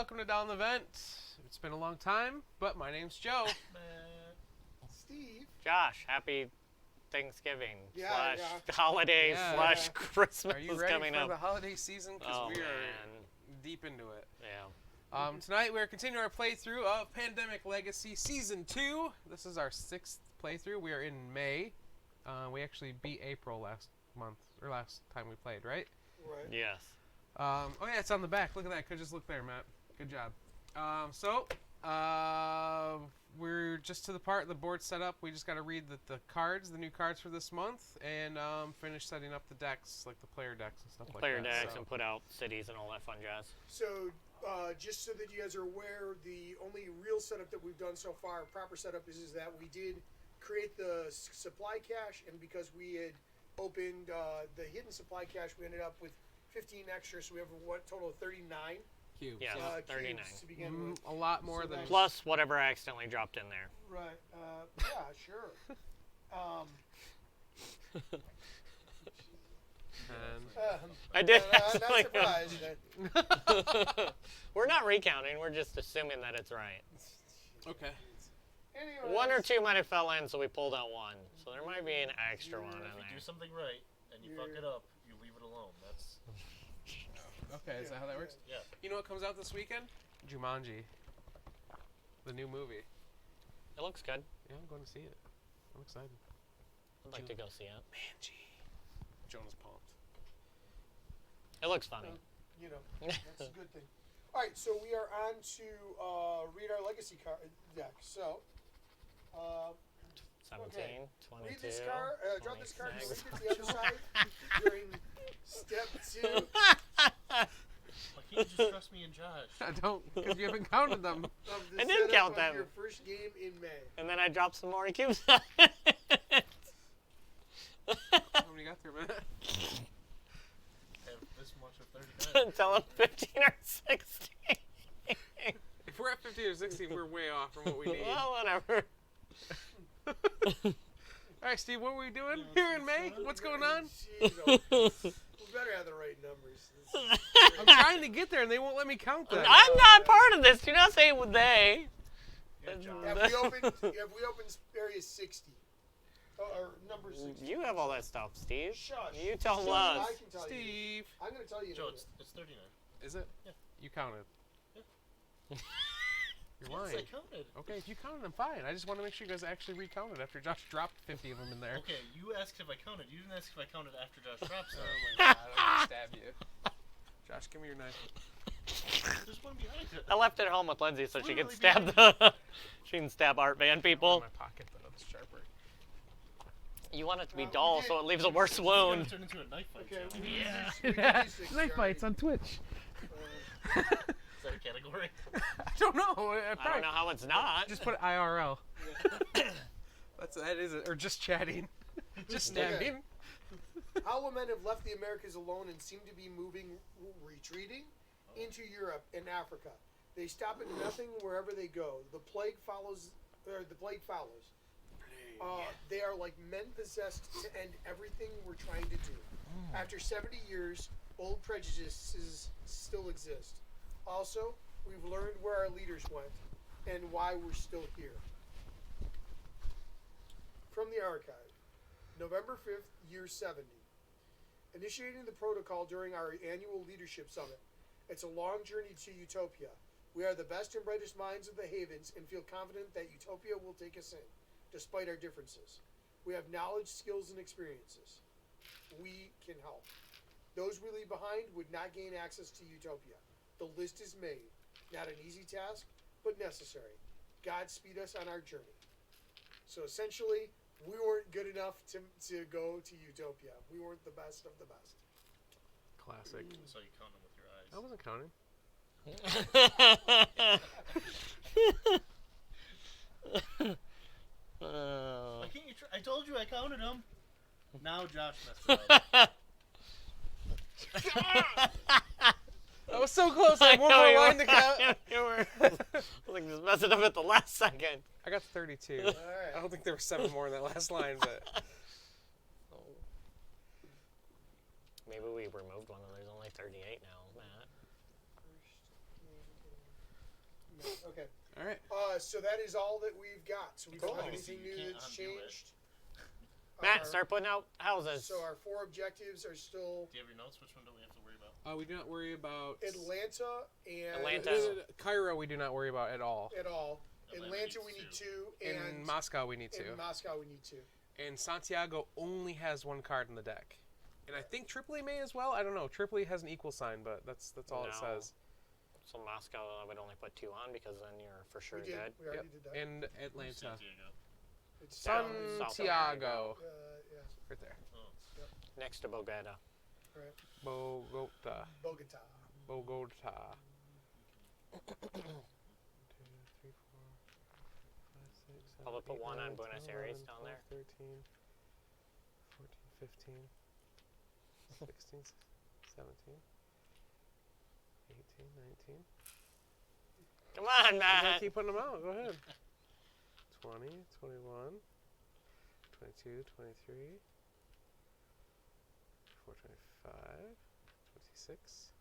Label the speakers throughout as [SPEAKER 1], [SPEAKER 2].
[SPEAKER 1] welcome to Down the Vent. It's been a long time, but my name's Joe.
[SPEAKER 2] Steve.
[SPEAKER 3] Josh, happy Thanksgiving
[SPEAKER 2] Yeah.
[SPEAKER 3] holiday
[SPEAKER 1] Yeah.
[SPEAKER 3] Christmas
[SPEAKER 1] Are you
[SPEAKER 3] is
[SPEAKER 1] ready
[SPEAKER 3] coming
[SPEAKER 1] for
[SPEAKER 3] up.
[SPEAKER 1] the holiday season? Because
[SPEAKER 3] Oh,
[SPEAKER 1] we are
[SPEAKER 3] man.
[SPEAKER 1] deep into it.
[SPEAKER 3] Yeah.
[SPEAKER 1] Tonight we're continuing our playthrough of Pandemic Legacy Season 2. This is our 6th playthrough. We are in May. We actually beat April last time we played, right?
[SPEAKER 2] Right.
[SPEAKER 3] Yes.
[SPEAKER 1] Oh yeah, it's on the back. Look at that. Could just look there, Matt. Good job. We're just to the part the board's set up. We just got to read the new cards for this month, and finish setting up the decks, like the player decks and stuff like that.
[SPEAKER 3] Player decks
[SPEAKER 1] so.
[SPEAKER 3] and put out cities and all that fun jazz.
[SPEAKER 2] So, just so that you guys are aware, the only real setup that we've done so far, proper setup, is that we did create the supply cache, and because we had opened the hidden supply cache, we ended up with 15 extra, so we have a total of 39
[SPEAKER 1] Cubes.
[SPEAKER 3] Yeah,
[SPEAKER 2] cubes
[SPEAKER 3] 39.
[SPEAKER 2] to begin with.
[SPEAKER 1] A lot more
[SPEAKER 2] So
[SPEAKER 1] than...
[SPEAKER 2] that's-
[SPEAKER 3] Plus whatever I accidentally dropped in there.
[SPEAKER 2] Right. Yeah, sure.
[SPEAKER 3] I did.
[SPEAKER 2] Not
[SPEAKER 3] accidentally-
[SPEAKER 2] surprised.
[SPEAKER 3] We're not recounting. We're just assuming that it's right.
[SPEAKER 1] Okay.
[SPEAKER 2] Anyways,
[SPEAKER 3] One or two might have fell in, so we pulled out one. So there might be an extra one in
[SPEAKER 4] If you do
[SPEAKER 3] there.
[SPEAKER 4] something right and you fuck it up, you leave it alone. That's
[SPEAKER 1] Okay, is that how that works?
[SPEAKER 4] yeah.
[SPEAKER 1] You know what comes out this weekend? Jumanji. The new movie.
[SPEAKER 3] It looks good.
[SPEAKER 1] Yeah, I'm going to see it. I'm excited.
[SPEAKER 3] I'd like to go see it.
[SPEAKER 1] Manji. Jonah's pumped.
[SPEAKER 3] It looks funny.
[SPEAKER 2] You know, that's a good thing. All right, so we are on to read our legacy card deck. So,
[SPEAKER 3] 17,
[SPEAKER 2] okay.
[SPEAKER 3] 22.
[SPEAKER 2] read this card, drop this card, and
[SPEAKER 3] 26.
[SPEAKER 2] read it to the other side during step 2
[SPEAKER 4] Why can't you just trust me and Josh?
[SPEAKER 1] I don't, because you haven't counted them.
[SPEAKER 2] of the
[SPEAKER 3] I didn't
[SPEAKER 2] setup
[SPEAKER 3] count
[SPEAKER 2] of
[SPEAKER 3] them.
[SPEAKER 2] your first game in May.
[SPEAKER 3] And then I dropped some more cubes.
[SPEAKER 1] How many got there, man?
[SPEAKER 4] Have this much of 39.
[SPEAKER 3] Until I'm 15 or 16.
[SPEAKER 1] If we're at 15 or 16, we're way off from what we need.
[SPEAKER 3] Well, whatever.
[SPEAKER 1] All right, Steve, what are we doing here in May? What's going on?
[SPEAKER 2] Jeez, oh, we better have the right numbers.
[SPEAKER 1] I'm trying to get there, and they won't let me count them.
[SPEAKER 3] I'm not part of this. Do not say they.
[SPEAKER 4] Yeah, John.
[SPEAKER 2] Have we opened area 60? Or number 60?
[SPEAKER 3] You have all that stuff, Steve.
[SPEAKER 2] Shush.
[SPEAKER 3] You tell
[SPEAKER 2] Shush,
[SPEAKER 3] us.
[SPEAKER 2] I can tell you.
[SPEAKER 1] Steve.
[SPEAKER 2] I'm going to tell you.
[SPEAKER 4] Joe,
[SPEAKER 2] in a
[SPEAKER 4] it's 39.
[SPEAKER 1] Is it?
[SPEAKER 4] Yeah.
[SPEAKER 1] You counted.
[SPEAKER 4] Yeah.
[SPEAKER 1] You're
[SPEAKER 4] Yes,
[SPEAKER 1] lying.
[SPEAKER 4] I counted.
[SPEAKER 1] Okay, if you counted them, fine. I just want to make sure you guys actually recounted after Josh dropped 50 of them in there.
[SPEAKER 4] Okay, you asked if I counted. You didn't ask if I counted after Josh drops
[SPEAKER 1] Oh
[SPEAKER 4] them.
[SPEAKER 1] my god, I'm gonna stab you. Josh, give me your knife.
[SPEAKER 4] There's one behind it.
[SPEAKER 3] I left it at home with Lindsay so she can
[SPEAKER 4] Literally
[SPEAKER 3] stab the. She can stab art band
[SPEAKER 1] Put it
[SPEAKER 3] people.
[SPEAKER 1] in my pocket, though. It's sharper.
[SPEAKER 3] You want it to be
[SPEAKER 2] We
[SPEAKER 3] dull
[SPEAKER 2] did-
[SPEAKER 3] so it leaves a worse
[SPEAKER 4] It's gonna
[SPEAKER 3] wound.
[SPEAKER 4] turn into a knife fight.
[SPEAKER 2] Okay.
[SPEAKER 4] Joe.
[SPEAKER 2] We can do 60
[SPEAKER 1] Knife bites
[SPEAKER 2] already.
[SPEAKER 1] on Twitch.
[SPEAKER 4] Is that a category?
[SPEAKER 1] I don't know.
[SPEAKER 3] I don't know how it's not.
[SPEAKER 1] Just put IRL. That is it. Or just chatting. Just stabbing.
[SPEAKER 2] How men have left the Americas alone and seem to be retreating into Europe and Africa. They stop at nothing wherever they go. The plague follows. They are like men possessed to end everything we're trying to do. After 70 years, old prejudices still exist. Also, we've learned where our leaders went and why we're still here. From the archive, November 5th, year 70. Initiating the protocol during our annual leadership summit. It's a long journey to Utopia. We are the best and brightest minds of the Havens and feel confident that Utopia will take us in, despite our differences. We have knowledge, skills, and experiences. We can help. Those we leave behind would not gain access to Utopia. The list is made. Not an easy task, but necessary. God speed us on our journey. So essentially, we weren't good enough to go to Utopia. We weren't the best of the best.
[SPEAKER 1] Classic.
[SPEAKER 4] So you count them with your eyes.
[SPEAKER 1] I wasn't counting.
[SPEAKER 4] Why can't you I told you I counted them. Now Josh messed it up.
[SPEAKER 1] I was so close. I had one
[SPEAKER 3] know
[SPEAKER 1] more
[SPEAKER 3] you
[SPEAKER 1] line
[SPEAKER 3] were.
[SPEAKER 1] to count.
[SPEAKER 3] You were like just messing up at the last second.
[SPEAKER 1] I got 32.
[SPEAKER 2] All right.
[SPEAKER 1] I don't think there were 7 more in that last line, but
[SPEAKER 3] Maybe we removed one and there's only 38 now, Matt.
[SPEAKER 2] No, okay.
[SPEAKER 1] All right.
[SPEAKER 2] So that is all that we've got. So we don't have
[SPEAKER 3] Cool.
[SPEAKER 2] anything
[SPEAKER 4] You
[SPEAKER 2] new
[SPEAKER 4] can't
[SPEAKER 2] that's
[SPEAKER 4] undo it.
[SPEAKER 2] changed.
[SPEAKER 3] Matt,
[SPEAKER 2] Our-
[SPEAKER 3] start putting out houses.
[SPEAKER 2] So our 4 objectives are still
[SPEAKER 4] Do you have your notes? Which one do we have to worry about?
[SPEAKER 1] We do not worry about
[SPEAKER 2] Atlanta and
[SPEAKER 3] Atlanta.
[SPEAKER 1] Cairo. We do not worry about at all.
[SPEAKER 2] at all.
[SPEAKER 4] Atlanta
[SPEAKER 2] Atlanta
[SPEAKER 4] needs
[SPEAKER 2] we need 2,
[SPEAKER 1] In
[SPEAKER 2] and
[SPEAKER 1] Moscow, we need
[SPEAKER 2] in
[SPEAKER 1] 2.
[SPEAKER 2] Moscow we need 2.
[SPEAKER 1] And Santiago only has 1 card in the deck. And I think Tripoli may as well. I don't know. Tripoli has an equal sign, but that's all it
[SPEAKER 3] No.
[SPEAKER 1] says.
[SPEAKER 3] So Moscow, I would only put 2 on because then you're for sure
[SPEAKER 2] We did.
[SPEAKER 3] dead.
[SPEAKER 2] We already did that.
[SPEAKER 1] And Atlanta.
[SPEAKER 4] Santiago.
[SPEAKER 2] It's
[SPEAKER 3] Down
[SPEAKER 2] south.
[SPEAKER 3] South America.
[SPEAKER 1] Santiago.
[SPEAKER 2] Yeah,
[SPEAKER 1] Right there.
[SPEAKER 4] Oh.
[SPEAKER 3] Next to Bogota.
[SPEAKER 2] right.
[SPEAKER 1] Bogota.
[SPEAKER 2] Bogota.
[SPEAKER 1] Bogota. 1, 2, 3, 4, 5, 6, 7,
[SPEAKER 3] Probably put
[SPEAKER 1] 8,
[SPEAKER 3] 1 on
[SPEAKER 1] 9,
[SPEAKER 3] Buenos
[SPEAKER 1] 10,
[SPEAKER 3] Aires
[SPEAKER 1] 11,
[SPEAKER 3] down
[SPEAKER 1] 12,
[SPEAKER 3] there.
[SPEAKER 1] 13, 14, 15, 16, 17, 18, 19.
[SPEAKER 3] Come on,
[SPEAKER 1] You gotta
[SPEAKER 3] Matt.
[SPEAKER 1] keep putting them out. Go ahead. 20, 21, 22, 23, 24, 25, 26,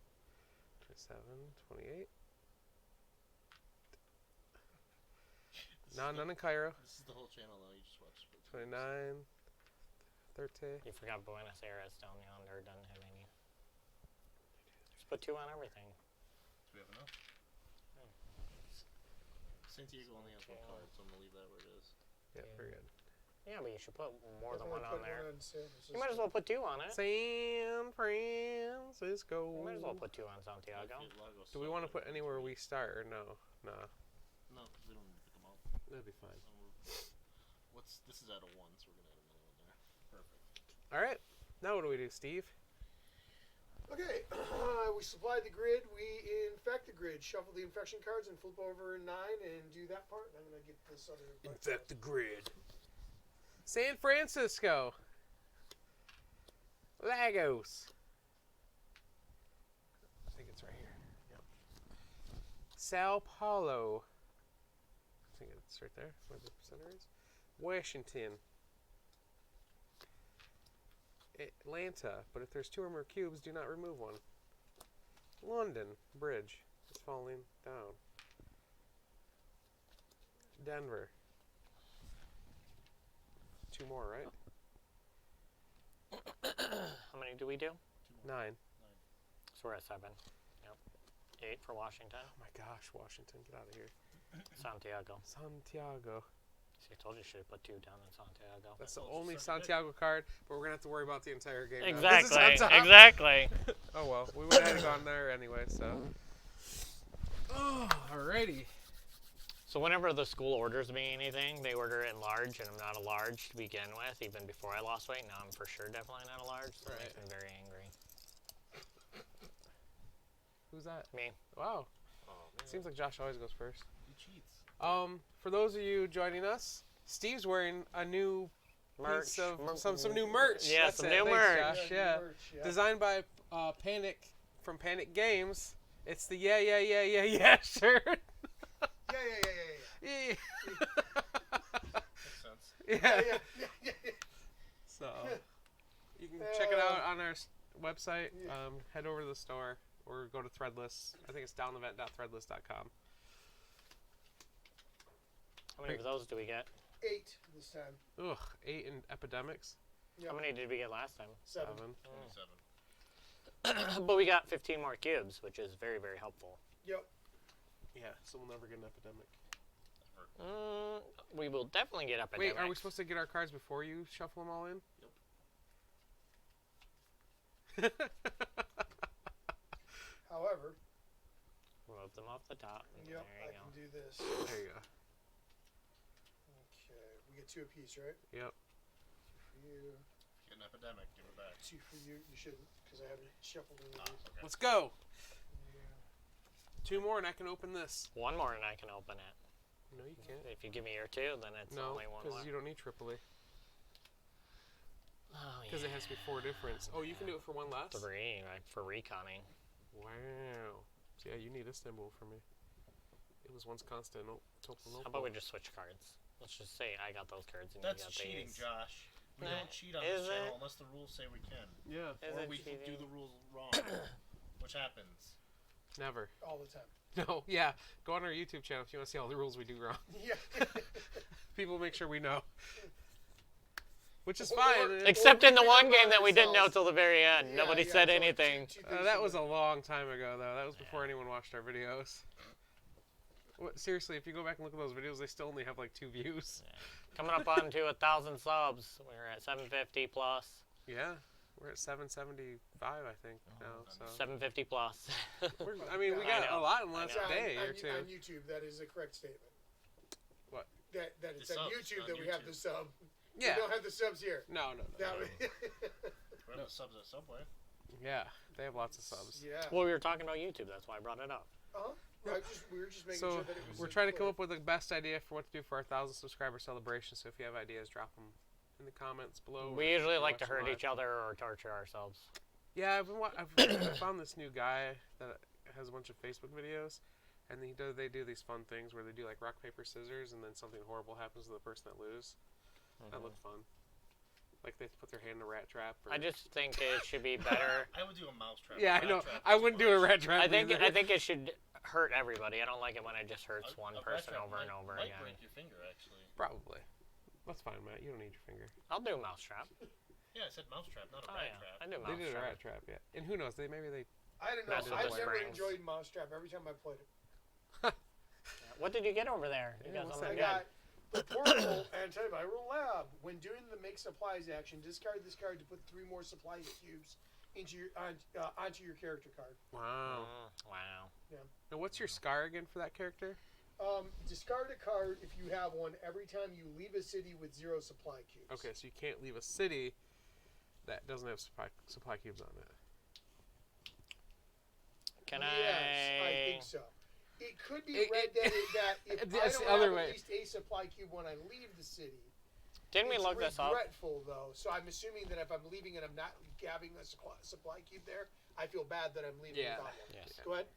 [SPEAKER 1] 27, 28. No, none in Cairo.
[SPEAKER 4] This is the whole channel though. You just watch.
[SPEAKER 1] 29, 30.
[SPEAKER 3] You forgot Buenos Aires down yonder doesn't have any. Just put 2 on everything.
[SPEAKER 4] Do we have enough? Santiago only has 1 card, so I'm gonna leave that where it is.
[SPEAKER 1] Yeah, very good.
[SPEAKER 3] Yeah, but you should put more than 1
[SPEAKER 2] Definitely
[SPEAKER 3] on
[SPEAKER 2] put
[SPEAKER 3] there.
[SPEAKER 2] one on San Francisco.
[SPEAKER 3] You might as well put 2 on it.
[SPEAKER 1] San Francisco.
[SPEAKER 3] You might as well put 2 on Santiago.
[SPEAKER 1] Do we want to put anywhere we start or no? Nah,
[SPEAKER 4] No, because we don't need to pick them up.
[SPEAKER 1] that'd be fine.
[SPEAKER 4] This is out of 1, so we're gonna add another one there. Perfect.
[SPEAKER 1] All right. Now what do we do, Steve?
[SPEAKER 2] Okay, we supplied the grid. We infect the grid, shuffle the infection cards, and flip over 9 and do that part. I'm gonna get this other. part.
[SPEAKER 1] the grid. San Francisco. Lagos. I think it's right here. Yep. Sao Paulo. I think it's right there. Where the center is. Washington. Atlanta. But if there's 2 or more cubes, do not remove 1. London. Bridge. It's falling down. Denver. 2 more, right?
[SPEAKER 3] How many do we do?
[SPEAKER 1] 9.
[SPEAKER 3] So we're at 7. Yep. 8 for Washington.
[SPEAKER 1] Oh my gosh, Washington, get out of here.
[SPEAKER 3] Santiago.
[SPEAKER 1] Santiago.
[SPEAKER 3] See, I told you should have put 2 down in Santiago.
[SPEAKER 1] That's the
[SPEAKER 4] Well,
[SPEAKER 1] only
[SPEAKER 4] it's such a
[SPEAKER 1] Santiago card, but we're gonna have to worry about the entire game. now. This is
[SPEAKER 3] Exactly.
[SPEAKER 1] on top.
[SPEAKER 3] Exactly.
[SPEAKER 1] Oh well, we would have gone there anyway. So. Oh, alrighty.
[SPEAKER 3] So whenever the school orders me anything, they order it in large, and I'm not a large to begin with, even before I lost weight. Now I'm for sure definitely not a large, so it makes me very angry.
[SPEAKER 1] Who's that?
[SPEAKER 3] Me.
[SPEAKER 1] Wow.
[SPEAKER 4] Oh man.
[SPEAKER 1] Seems like Josh always goes first.
[SPEAKER 4] He cheats.
[SPEAKER 1] For those of you joining us, Steve's wearing a new
[SPEAKER 3] Merch.
[SPEAKER 1] piece of some new merch.
[SPEAKER 3] Yeah,
[SPEAKER 1] That's
[SPEAKER 3] some
[SPEAKER 1] it.
[SPEAKER 3] new
[SPEAKER 1] Thanks,
[SPEAKER 3] merch.
[SPEAKER 1] Josh. Yeah.
[SPEAKER 2] Yeah.
[SPEAKER 1] Designed by Panic from Panic Games. It's the yeah shirt.
[SPEAKER 2] Yeah.
[SPEAKER 4] Makes sense.
[SPEAKER 1] Yeah.
[SPEAKER 2] Yeah.
[SPEAKER 1] So you can check it out on our website. Head over to the store or go to Threadless. I think it's downevent.threadless.com.
[SPEAKER 3] How many of those do we get?
[SPEAKER 2] 8 this time.
[SPEAKER 1] Ugh, 8 in Epidemics.
[SPEAKER 2] Yep.
[SPEAKER 3] How many did we get last time?
[SPEAKER 2] 7.
[SPEAKER 4] 27.
[SPEAKER 3] But we got 15 more cubes, which is very, very helpful.
[SPEAKER 2] Yep.
[SPEAKER 1] Yeah, so we'll never get an Epidemic.
[SPEAKER 3] We will definitely get Epidemics.
[SPEAKER 1] Wait, are we supposed to get our cards before you shuffle them all in? Yep.
[SPEAKER 2] However,
[SPEAKER 3] Move them off the top.
[SPEAKER 2] yep,
[SPEAKER 3] There
[SPEAKER 2] I
[SPEAKER 3] you go.
[SPEAKER 2] can do this.
[SPEAKER 1] There you go.
[SPEAKER 2] Okay, we get 2 apiece, right?
[SPEAKER 1] Yep.
[SPEAKER 2] For you,
[SPEAKER 4] Get an epidemic. Give it back.
[SPEAKER 2] 2 for you. You shouldn't, because I haven't shuffled any of these.
[SPEAKER 4] Okay.
[SPEAKER 1] Let's go.
[SPEAKER 2] Yeah.
[SPEAKER 1] 2 more and I can open this.
[SPEAKER 3] 1 more and I can open it.
[SPEAKER 1] No, you can't.
[SPEAKER 3] If you give me your 2, then it's
[SPEAKER 1] No,
[SPEAKER 3] only 1
[SPEAKER 1] because
[SPEAKER 3] more.
[SPEAKER 1] you don't need Tripoli.
[SPEAKER 3] Oh,
[SPEAKER 1] Because it has to be 4 difference. Oh, you can do it for 1 less?
[SPEAKER 3] 3, like, for reconning.
[SPEAKER 1] Wow. So yeah, you need Istanbul for me. It was once Constantinople.
[SPEAKER 3] How about we just switch cards? Let's just say I got those cards and
[SPEAKER 4] That's
[SPEAKER 3] you got
[SPEAKER 4] cheating,
[SPEAKER 3] these.
[SPEAKER 4] Josh. We
[SPEAKER 3] Nah,
[SPEAKER 4] don't cheat on
[SPEAKER 3] is
[SPEAKER 4] this channel
[SPEAKER 3] it?
[SPEAKER 4] unless the rules say we can.
[SPEAKER 1] Yeah.
[SPEAKER 3] Is
[SPEAKER 4] Or
[SPEAKER 3] it
[SPEAKER 4] we
[SPEAKER 3] cheating?
[SPEAKER 4] do the rules wrong. Which happens.
[SPEAKER 1] Never.
[SPEAKER 2] All the time.
[SPEAKER 1] No, yeah. Go on our YouTube channel if you want to see all the rules we do wrong.
[SPEAKER 2] Yeah.
[SPEAKER 1] People make sure we know. Which is
[SPEAKER 2] Or-
[SPEAKER 1] fine.
[SPEAKER 2] or-
[SPEAKER 3] Except
[SPEAKER 2] we
[SPEAKER 3] in the
[SPEAKER 2] figure
[SPEAKER 3] one
[SPEAKER 2] it
[SPEAKER 3] game
[SPEAKER 2] out
[SPEAKER 3] that we didn't know
[SPEAKER 2] ourselves.
[SPEAKER 3] till the very end.
[SPEAKER 2] Yeah,
[SPEAKER 3] Nobody
[SPEAKER 2] yeah,
[SPEAKER 3] said
[SPEAKER 2] so, like,
[SPEAKER 3] anything.
[SPEAKER 2] two things
[SPEAKER 1] That
[SPEAKER 2] to
[SPEAKER 1] was
[SPEAKER 2] it.
[SPEAKER 1] a long time ago, though. That was before anyone watched our videos. What, seriously, if you go back and look at those videos, they still only have like 2 views.
[SPEAKER 3] Coming up on to 1,000 subs. We're at 750 plus.
[SPEAKER 1] Yeah, we're at 775, I think now. So
[SPEAKER 3] 750 plus.
[SPEAKER 1] I mean, we
[SPEAKER 3] I
[SPEAKER 1] got
[SPEAKER 3] know.
[SPEAKER 1] a lot in the last
[SPEAKER 2] Yeah,
[SPEAKER 1] day
[SPEAKER 2] on,
[SPEAKER 1] or two.
[SPEAKER 2] on YouTube, that is a correct statement.
[SPEAKER 1] What?
[SPEAKER 2] That it's
[SPEAKER 4] The
[SPEAKER 2] on
[SPEAKER 4] subs
[SPEAKER 2] YouTube
[SPEAKER 4] on
[SPEAKER 2] that we have
[SPEAKER 4] YouTube.
[SPEAKER 2] the sub.
[SPEAKER 1] Yeah.
[SPEAKER 2] We don't have the subs here.
[SPEAKER 1] No.
[SPEAKER 2] That
[SPEAKER 4] We're the subs at Subway.
[SPEAKER 1] Yeah, they have lots of subs.
[SPEAKER 2] yeah.
[SPEAKER 3] Well, we were talking about YouTube. That's why I brought it up.
[SPEAKER 2] Uh-huh. We were just making
[SPEAKER 1] So
[SPEAKER 2] sure that it was.
[SPEAKER 1] we're trying to come up with the best idea for what to do for our 1,000 subscriber celebration. So if you have ideas, drop them in the comments below.
[SPEAKER 3] We usually like to hurt
[SPEAKER 1] watching
[SPEAKER 3] each other or torture ourselves.
[SPEAKER 1] Yeah, I found this new guy that has a bunch of Facebook videos, and they do these fun things where they do like rock paper scissors, and then something horrible happens to the person that loses. That looked fun. Like they put their hand in a rat trap. Or...
[SPEAKER 3] I just think it should be better.
[SPEAKER 4] I would do a mouse trap.
[SPEAKER 1] Yeah, I
[SPEAKER 4] Rat
[SPEAKER 1] know.
[SPEAKER 4] trap
[SPEAKER 1] I
[SPEAKER 4] is
[SPEAKER 1] wouldn't
[SPEAKER 4] too
[SPEAKER 1] do a
[SPEAKER 4] much.
[SPEAKER 1] rat trap.
[SPEAKER 3] I think
[SPEAKER 1] either.
[SPEAKER 3] it should hurt everybody. I don't like it when it just hurts one
[SPEAKER 4] A rat
[SPEAKER 3] person
[SPEAKER 4] trap
[SPEAKER 3] over and
[SPEAKER 4] might-
[SPEAKER 3] over
[SPEAKER 4] might
[SPEAKER 3] again.
[SPEAKER 4] break your finger, actually.
[SPEAKER 1] Probably. That's fine, Matt. You don't need your finger.
[SPEAKER 3] I'll do a mousetrap.
[SPEAKER 4] Yeah, I said mouse trap, not a
[SPEAKER 3] Oh
[SPEAKER 4] rat
[SPEAKER 3] yeah,
[SPEAKER 4] trap.
[SPEAKER 3] I do a
[SPEAKER 1] They did a
[SPEAKER 3] mousetrap.
[SPEAKER 1] rat trap, yeah. And who knows? Maybe they.
[SPEAKER 2] I don't know.
[SPEAKER 3] Not
[SPEAKER 2] I've
[SPEAKER 3] just
[SPEAKER 2] never
[SPEAKER 3] springs.
[SPEAKER 2] enjoyed Mousetrap every time I played it.
[SPEAKER 3] What did you get over there? You
[SPEAKER 1] Yeah,
[SPEAKER 3] got
[SPEAKER 1] what's
[SPEAKER 3] something
[SPEAKER 2] I
[SPEAKER 3] good.
[SPEAKER 2] got the portable antibiotic lab. When doing the make supplies action, discard this card to put 3 more supply cubes into your onto your character card.
[SPEAKER 1] Wow.
[SPEAKER 3] Wow.
[SPEAKER 1] Now, what's your scar again for that character?
[SPEAKER 2] Discard a card if you have one every time you leave a city with 0 supply cubes.
[SPEAKER 1] Okay, so you can't leave a city that doesn't have supply cubes on it.
[SPEAKER 3] Can
[SPEAKER 2] Yes, I think so. It could be
[SPEAKER 1] It-
[SPEAKER 2] read
[SPEAKER 1] it-
[SPEAKER 2] that if I
[SPEAKER 1] That's
[SPEAKER 2] don't
[SPEAKER 1] the other
[SPEAKER 2] have
[SPEAKER 1] way.
[SPEAKER 2] at least a supply cube when I leave the city,
[SPEAKER 3] Didn't we
[SPEAKER 2] it's
[SPEAKER 3] look this up?
[SPEAKER 2] regretful though. So I'm assuming that if I'm leaving and I'm not having a supply cube there, I feel bad that I'm leaving
[SPEAKER 1] Yeah.
[SPEAKER 2] without one.
[SPEAKER 3] Yes.
[SPEAKER 2] Go ahead.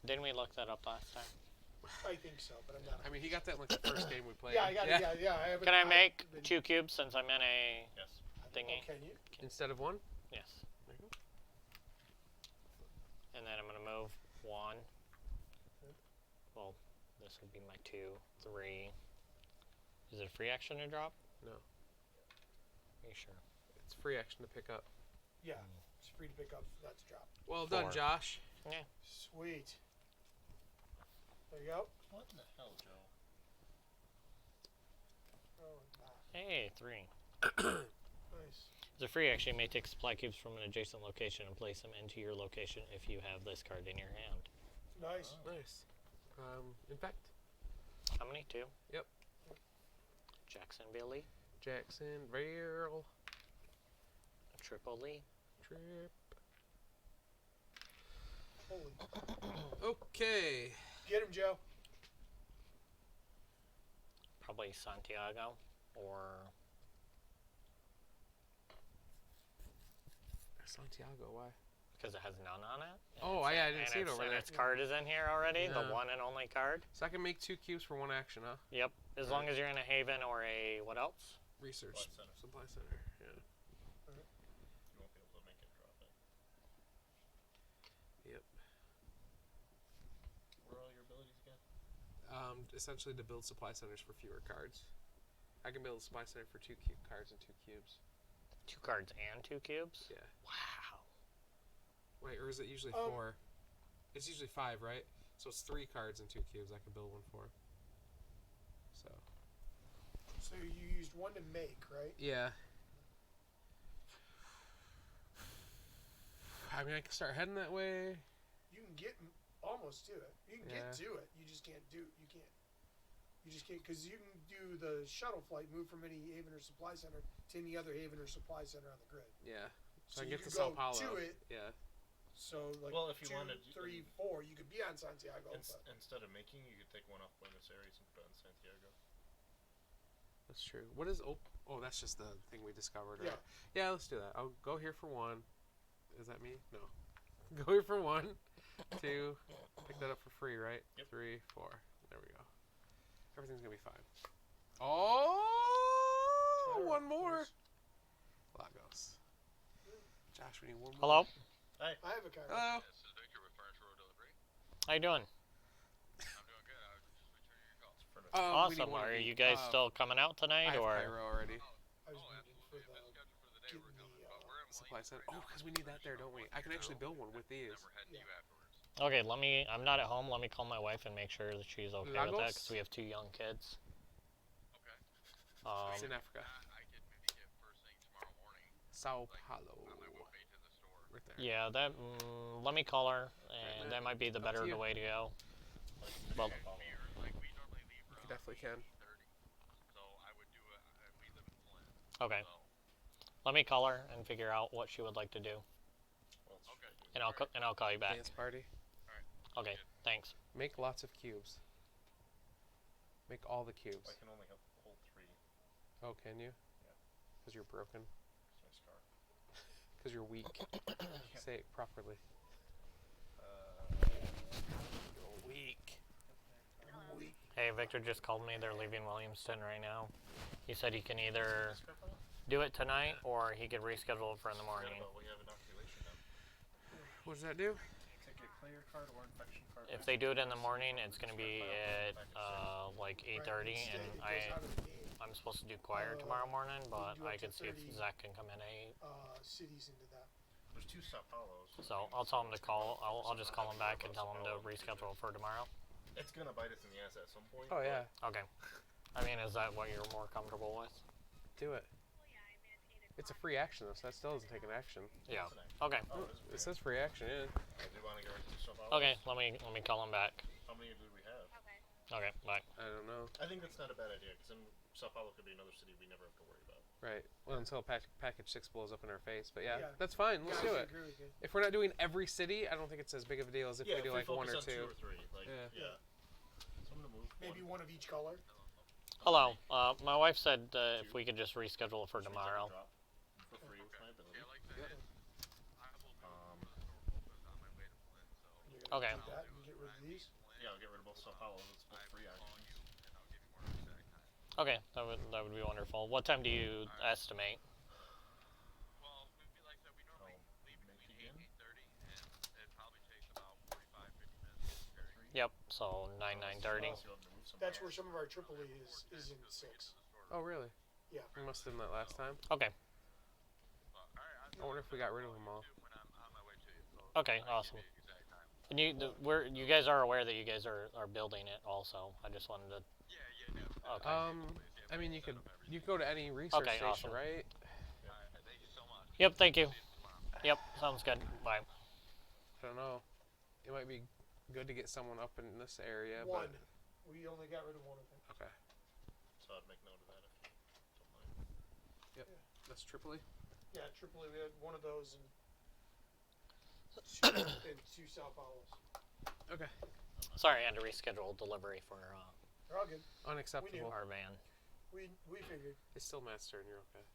[SPEAKER 3] Didn't we look that up last time?
[SPEAKER 2] I think so, but I'm not.
[SPEAKER 1] I mean, he got that in like the first game we played.
[SPEAKER 2] Yeah, I got it. Yeah. I haven't,
[SPEAKER 3] Can I
[SPEAKER 2] I've
[SPEAKER 3] make
[SPEAKER 2] been-
[SPEAKER 3] 2 cubes since I'm in a
[SPEAKER 4] Yes.
[SPEAKER 3] thingy?
[SPEAKER 2] Oh, can you?
[SPEAKER 1] Instead of 1?
[SPEAKER 3] Yes.
[SPEAKER 1] There you go.
[SPEAKER 3] And then I'm gonna move 1. Well, this would be my 2, 3. Is it a free action to drop?
[SPEAKER 1] No.
[SPEAKER 3] Are you sure?
[SPEAKER 1] It's free action to pick up.
[SPEAKER 2] Yeah, it's free to pick up. That's drop.
[SPEAKER 1] Well done,
[SPEAKER 3] 4.
[SPEAKER 1] Josh.
[SPEAKER 2] Sweet. There you go.
[SPEAKER 4] What in the hell, Joe?
[SPEAKER 2] Oh, wow.
[SPEAKER 3] Hey, 3.
[SPEAKER 2] Nice.
[SPEAKER 3] As a free action, you may take supply cubes from an adjacent location and place them into your location if you have this card in your hand.
[SPEAKER 2] Nice.
[SPEAKER 1] Nice. In fact,
[SPEAKER 3] How many? 2?
[SPEAKER 1] Yep.
[SPEAKER 3] Jackson Billy.
[SPEAKER 1] Jackson, Barrel,
[SPEAKER 3] Tripoli.
[SPEAKER 1] Trip.
[SPEAKER 2] Holy.
[SPEAKER 1] Okay.
[SPEAKER 2] Get him, Joe.
[SPEAKER 3] Probably Santiago or
[SPEAKER 1] Santiago, why?
[SPEAKER 3] because it has none on it.
[SPEAKER 1] Oh, yeah, I didn't see it over
[SPEAKER 3] and
[SPEAKER 1] there.
[SPEAKER 3] its card is in here already,
[SPEAKER 1] Yeah.
[SPEAKER 3] the one and only card.
[SPEAKER 1] So I can make 2 cubes for 1 action, huh?
[SPEAKER 3] Yep, as long as you're in a haven or a, what else?
[SPEAKER 1] Research.
[SPEAKER 4] Supply center.
[SPEAKER 1] Supply center, yeah.
[SPEAKER 4] You won't be able to make it drop it.
[SPEAKER 1] Yep.
[SPEAKER 4] What are all your abilities again?
[SPEAKER 1] Essentially to build supply centers for fewer cards. I can build a supply center for 2 cards and 2 cubes.
[SPEAKER 3] 2 cards and 2 cubes?
[SPEAKER 1] Yeah.
[SPEAKER 3] Wow.
[SPEAKER 1] Wait, or is it usually 4? It's usually 5, right? So it's 3 cards and 2 cubes I can build one for. So.
[SPEAKER 2] So you used 1 to make, right?
[SPEAKER 1] Yeah. I mean, I can start heading that way.
[SPEAKER 2] You can get almost to it. You can
[SPEAKER 1] Yeah.
[SPEAKER 2] get to it. You just can't do. You can't. You just can't because you can do the shuttle flight, move from any haven or supply center to any other haven or supply center on the grid.
[SPEAKER 1] Yeah. So
[SPEAKER 2] So
[SPEAKER 1] I
[SPEAKER 2] you
[SPEAKER 1] get to
[SPEAKER 2] could
[SPEAKER 1] Sao
[SPEAKER 2] go
[SPEAKER 1] Paulo.
[SPEAKER 2] to it.
[SPEAKER 1] Yeah.
[SPEAKER 2] So like
[SPEAKER 4] Well, if you
[SPEAKER 2] 2,
[SPEAKER 4] wanted-
[SPEAKER 2] 3, 4, you could be on Santiago. but
[SPEAKER 4] Instead of making, you could take one off Buenos Aires and put it on Santiago.
[SPEAKER 1] That's true. What is oh, that's just the thing we discovered, right?
[SPEAKER 2] Yeah.
[SPEAKER 1] Yeah, let's do that. I'll go here for 1. Is that me? No. Go here for 1, 2. Pick that up for free, right?
[SPEAKER 4] Yep.
[SPEAKER 1] 3, 4. There we go. Everything's gonna be fine. Oh,
[SPEAKER 2] Clever.
[SPEAKER 1] one more.
[SPEAKER 2] Nice.
[SPEAKER 1] Lagos. Josh, we need one more.
[SPEAKER 3] Hello?
[SPEAKER 2] I have a card.
[SPEAKER 1] Hello.
[SPEAKER 5] This is Victor with Furniture Row Delivery.
[SPEAKER 3] How you doing?
[SPEAKER 1] We need
[SPEAKER 3] Awesome.
[SPEAKER 1] one of
[SPEAKER 3] Are
[SPEAKER 1] each.
[SPEAKER 3] you guys still coming out
[SPEAKER 1] I
[SPEAKER 3] tonight,
[SPEAKER 1] have
[SPEAKER 3] or?
[SPEAKER 1] pyro already.
[SPEAKER 2] I was waiting for the getting the
[SPEAKER 1] Supply center. Oh, because we need that there, don't we? I can actually build one with these.
[SPEAKER 3] Okay, let me. I'm not at home. Let me call my wife and make sure that she's okay with that
[SPEAKER 1] Lagos?
[SPEAKER 3] because we have 2 young kids.
[SPEAKER 1] It's in Africa. Sao Paulo. Right there.
[SPEAKER 3] Yeah, that. Let me call her, and that might be the
[SPEAKER 1] Up
[SPEAKER 3] better
[SPEAKER 1] to you.
[SPEAKER 3] way to go. Well,
[SPEAKER 1] You definitely can.
[SPEAKER 3] okay. Let me call her and figure out what she would like to do, and I'll call you back.
[SPEAKER 1] Dance party.
[SPEAKER 3] Okay, thanks.
[SPEAKER 1] Make lots of cubes. Make all the cubes.
[SPEAKER 5] I can only hold 3.
[SPEAKER 1] Oh, can you?
[SPEAKER 5] Yeah.
[SPEAKER 1] Because you're broken.
[SPEAKER 5] It's my scar.
[SPEAKER 1] Because you're weak. Say it properly. You're weak.
[SPEAKER 3] Hey, Victor just called me. They're leaving Williamston right now. He said he can either do it tonight or he could reschedule it for in the morning.
[SPEAKER 5] We have inoculation done.
[SPEAKER 1] What does that do?
[SPEAKER 5] Ticket player card or infection card.
[SPEAKER 3] If they do it in the morning, it's gonna be at like 8:30, and I'm supposed to do choir tomorrow morning, but
[SPEAKER 2] do
[SPEAKER 3] I
[SPEAKER 2] up to
[SPEAKER 3] could see if
[SPEAKER 2] 30.
[SPEAKER 3] Zach can come in at 8.
[SPEAKER 2] cities into that.
[SPEAKER 5] There's 2 Sao Paulos.
[SPEAKER 3] So I'll tell him to call. I'll just call him back and tell him to reschedule for tomorrow.
[SPEAKER 5] It's gonna bite us in the ass at some point.
[SPEAKER 1] Oh, yeah.
[SPEAKER 3] Okay. I mean, is that what you're more comfortable with?
[SPEAKER 1] Do it. It's a free action, though, so that still doesn't take an action.
[SPEAKER 3] Yeah. Okay.
[SPEAKER 5] Oh,
[SPEAKER 1] It says free action, yeah.
[SPEAKER 5] I do want to get rid of Sao Paulos.
[SPEAKER 3] Okay. Let me call him back.
[SPEAKER 5] How many do we have?
[SPEAKER 3] Okay. Bye.
[SPEAKER 1] I don't know.
[SPEAKER 5] I think that's not a bad idea, because then Sao Paulo could be another city we never have to worry about.
[SPEAKER 1] Right. Well, until package 6 blows up in our face. But yeah,
[SPEAKER 2] Yeah.
[SPEAKER 1] that's fine. Let's do
[SPEAKER 2] I
[SPEAKER 1] it.
[SPEAKER 2] agree with you.
[SPEAKER 1] If we're not doing every city, I don't think it's as big of a deal as if we do like one
[SPEAKER 5] focus
[SPEAKER 1] or
[SPEAKER 5] on 2
[SPEAKER 1] two.
[SPEAKER 5] or 3. Like,
[SPEAKER 1] Yeah.
[SPEAKER 5] yeah. So I'm gonna move.
[SPEAKER 2] Maybe one of each color.
[SPEAKER 3] Hello. My wife said if we could just reschedule it for tomorrow.
[SPEAKER 5] For free with my ability.
[SPEAKER 2] You're
[SPEAKER 3] Okay.
[SPEAKER 2] Keep that and get rid of these.
[SPEAKER 5] Yeah, I'll get rid of both Sao Paulos. It's both free actions.
[SPEAKER 3] Okay. That would be wonderful. What time do you estimate? Yep. So 9:30.
[SPEAKER 2] That's where some of our Tripoli is in 6.
[SPEAKER 1] Oh, really?
[SPEAKER 2] Yeah.
[SPEAKER 1] We must have done that last time.
[SPEAKER 3] Okay.
[SPEAKER 1] I wonder if we got rid of them all.
[SPEAKER 3] Okay. Awesome. And you guys are aware that you guys are building it also. I just wanted to. Okay.
[SPEAKER 1] I mean, you could go to any research
[SPEAKER 3] Okay,
[SPEAKER 1] station,
[SPEAKER 3] awesome.
[SPEAKER 1] right?
[SPEAKER 3] Yep. Thank you. Yep. Sounds good. Bye.
[SPEAKER 1] I don't know. It might be good to get someone up in this area,
[SPEAKER 2] One.
[SPEAKER 1] but
[SPEAKER 2] We only got rid of one of them.
[SPEAKER 1] okay.
[SPEAKER 5] So I'd make note of that if you don't mind.
[SPEAKER 1] That's Tripoli.
[SPEAKER 2] Yeah, Tripoli. We had one of those and two Sao Paulos.
[SPEAKER 1] Okay.
[SPEAKER 3] Sorry, I had to reschedule delivery for
[SPEAKER 2] They're all good.
[SPEAKER 1] Unacceptable.
[SPEAKER 3] our van.
[SPEAKER 2] We figured.
[SPEAKER 1] It's still Matt's turn. You're okay.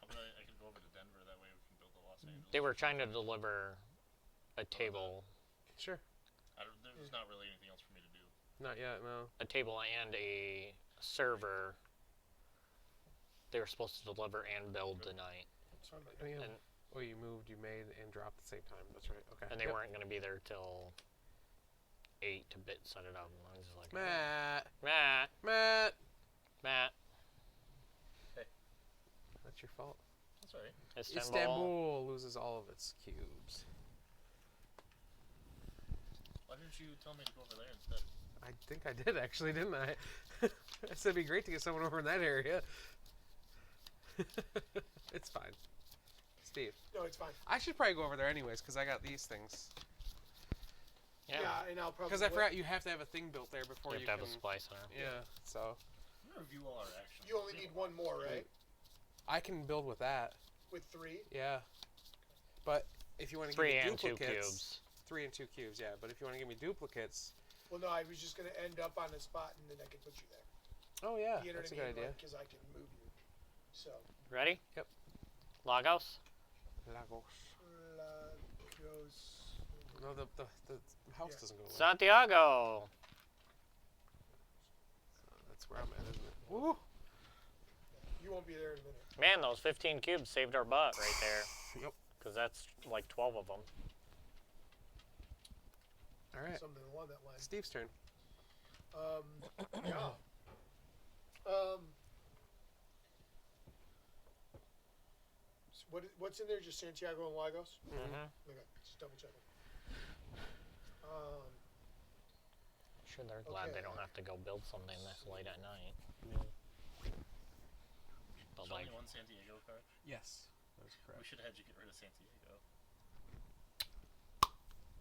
[SPEAKER 5] How about I could go over to Denver, that way we can build the Los Angeles.
[SPEAKER 3] They were trying to deliver a table,
[SPEAKER 1] Sure.
[SPEAKER 5] There's not really anything else for me to do.
[SPEAKER 1] Not yet. No.
[SPEAKER 3] and a server. They were supposed to deliver and build tonight,
[SPEAKER 2] It's fine,
[SPEAKER 1] Oh, yeah.
[SPEAKER 3] And-
[SPEAKER 1] Oh, you moved, you made, and dropped at the same time. That's right. Okay.
[SPEAKER 3] and they
[SPEAKER 1] Yep.
[SPEAKER 3] weren't going to be there till 8 to set it up. And I was just like,
[SPEAKER 1] Matt.
[SPEAKER 3] Matt,
[SPEAKER 1] Matt.
[SPEAKER 5] Hey.
[SPEAKER 1] That's your fault.
[SPEAKER 5] That's alright.
[SPEAKER 3] Istanbul.
[SPEAKER 1] Istanbul loses all of its cubes.
[SPEAKER 5] Why didn't you tell me to go over there instead?
[SPEAKER 1] I think I did actually, didn't I? I said it'd be great to get someone over in that area. It's fine. Steve.
[SPEAKER 2] No, it's fine.
[SPEAKER 1] I should probably go over there anyways because I got these things.
[SPEAKER 3] Yeah.
[SPEAKER 2] And I'll probably.
[SPEAKER 1] Because I forgot you have to have a thing built there before
[SPEAKER 3] You
[SPEAKER 1] you,
[SPEAKER 3] have to
[SPEAKER 1] can.
[SPEAKER 3] have a supply center.
[SPEAKER 1] Yeah, so
[SPEAKER 5] I'm gonna review all our actions.
[SPEAKER 2] You only need one more, right?
[SPEAKER 1] I can build with that.
[SPEAKER 2] With 3.
[SPEAKER 1] Yeah. But if you want to
[SPEAKER 3] 3
[SPEAKER 1] give me
[SPEAKER 3] and 2
[SPEAKER 1] duplicates,
[SPEAKER 3] cubes.
[SPEAKER 1] 3 and 2 cubes, yeah. But if you want to give me duplicates,
[SPEAKER 2] Well, no, I was just gonna end up on a spot and then I could put you there.
[SPEAKER 1] oh yeah,
[SPEAKER 2] You know
[SPEAKER 1] that's a
[SPEAKER 2] what I
[SPEAKER 1] good
[SPEAKER 2] mean?
[SPEAKER 1] idea.
[SPEAKER 2] Because I can move you. So.
[SPEAKER 3] Ready?
[SPEAKER 1] Yep.
[SPEAKER 3] Lagos.
[SPEAKER 1] Lagos.
[SPEAKER 2] Goes.
[SPEAKER 1] No, the house
[SPEAKER 2] Yeah.
[SPEAKER 1] doesn't go away.
[SPEAKER 3] Santiago.
[SPEAKER 1] That's where I'm at, isn't it? Woo!
[SPEAKER 2] You won't be there in a minute.
[SPEAKER 3] Man, those 15 cubes saved our butt right there.
[SPEAKER 1] Yep.
[SPEAKER 3] Because that's like 12 of them.
[SPEAKER 1] All right.
[SPEAKER 2] something along that line.
[SPEAKER 1] Steve's turn.
[SPEAKER 2] Yeah. So what's in there? Just Santiago and Lagos?
[SPEAKER 3] Mm-hmm.
[SPEAKER 2] Okay, just double checking.
[SPEAKER 3] Sure, they're glad they
[SPEAKER 2] Okay.
[SPEAKER 3] don't have to go build something this late at night. But
[SPEAKER 4] There's
[SPEAKER 3] like,
[SPEAKER 4] only one Santiago card.
[SPEAKER 1] Yes, that's
[SPEAKER 4] We should have you get rid of Santiago.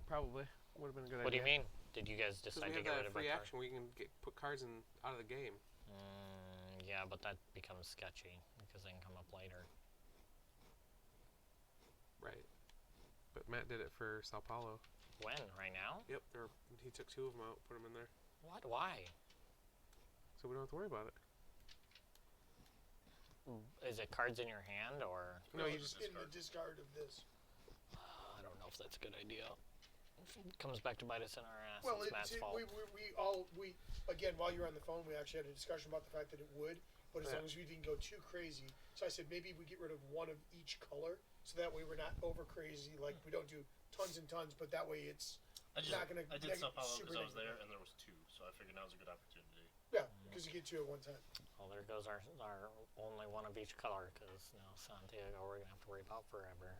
[SPEAKER 1] Probably would have been a good
[SPEAKER 3] what do
[SPEAKER 1] idea.
[SPEAKER 3] you mean? Did you guys
[SPEAKER 1] Because
[SPEAKER 3] decide
[SPEAKER 1] we
[SPEAKER 3] to
[SPEAKER 1] have
[SPEAKER 3] get
[SPEAKER 1] that
[SPEAKER 3] rid of a
[SPEAKER 1] free
[SPEAKER 3] card?
[SPEAKER 1] action where you can put cards in out of the game.
[SPEAKER 3] Yeah, but that becomes sketchy because they can come up later.
[SPEAKER 1] Right. But Matt did it for Sao Paulo.
[SPEAKER 3] When? Right now?
[SPEAKER 1] Yep. He took 2 of them out, put them in there,
[SPEAKER 3] What? Why?
[SPEAKER 1] so we don't have to worry about it.
[SPEAKER 3] Is it cards in your hand or?
[SPEAKER 1] No, you
[SPEAKER 2] It's
[SPEAKER 1] just
[SPEAKER 2] in the discard of this.
[SPEAKER 3] I don't know if that's a good idea. It comes back to bite us in our ass.
[SPEAKER 2] Well,
[SPEAKER 3] it's Matt's fault.
[SPEAKER 2] we again, while you were on the phone, we actually had a discussion about the fact that it would, but as
[SPEAKER 1] Yeah.
[SPEAKER 2] long as we didn't go too crazy. So I said maybe we get rid of one of each color, so that way we're not over crazy. Like we don't do tons and tons, but that way it's
[SPEAKER 4] I just
[SPEAKER 2] not gonna
[SPEAKER 4] I did Sao Paulo
[SPEAKER 2] super
[SPEAKER 4] because I was there
[SPEAKER 2] negative.
[SPEAKER 4] and there was 2, so I figured now was a good opportunity.
[SPEAKER 2] yeah, because you get 2 at one time.
[SPEAKER 3] Well, there goes our only one of each color because now Santiago we're gonna have to worry about forever.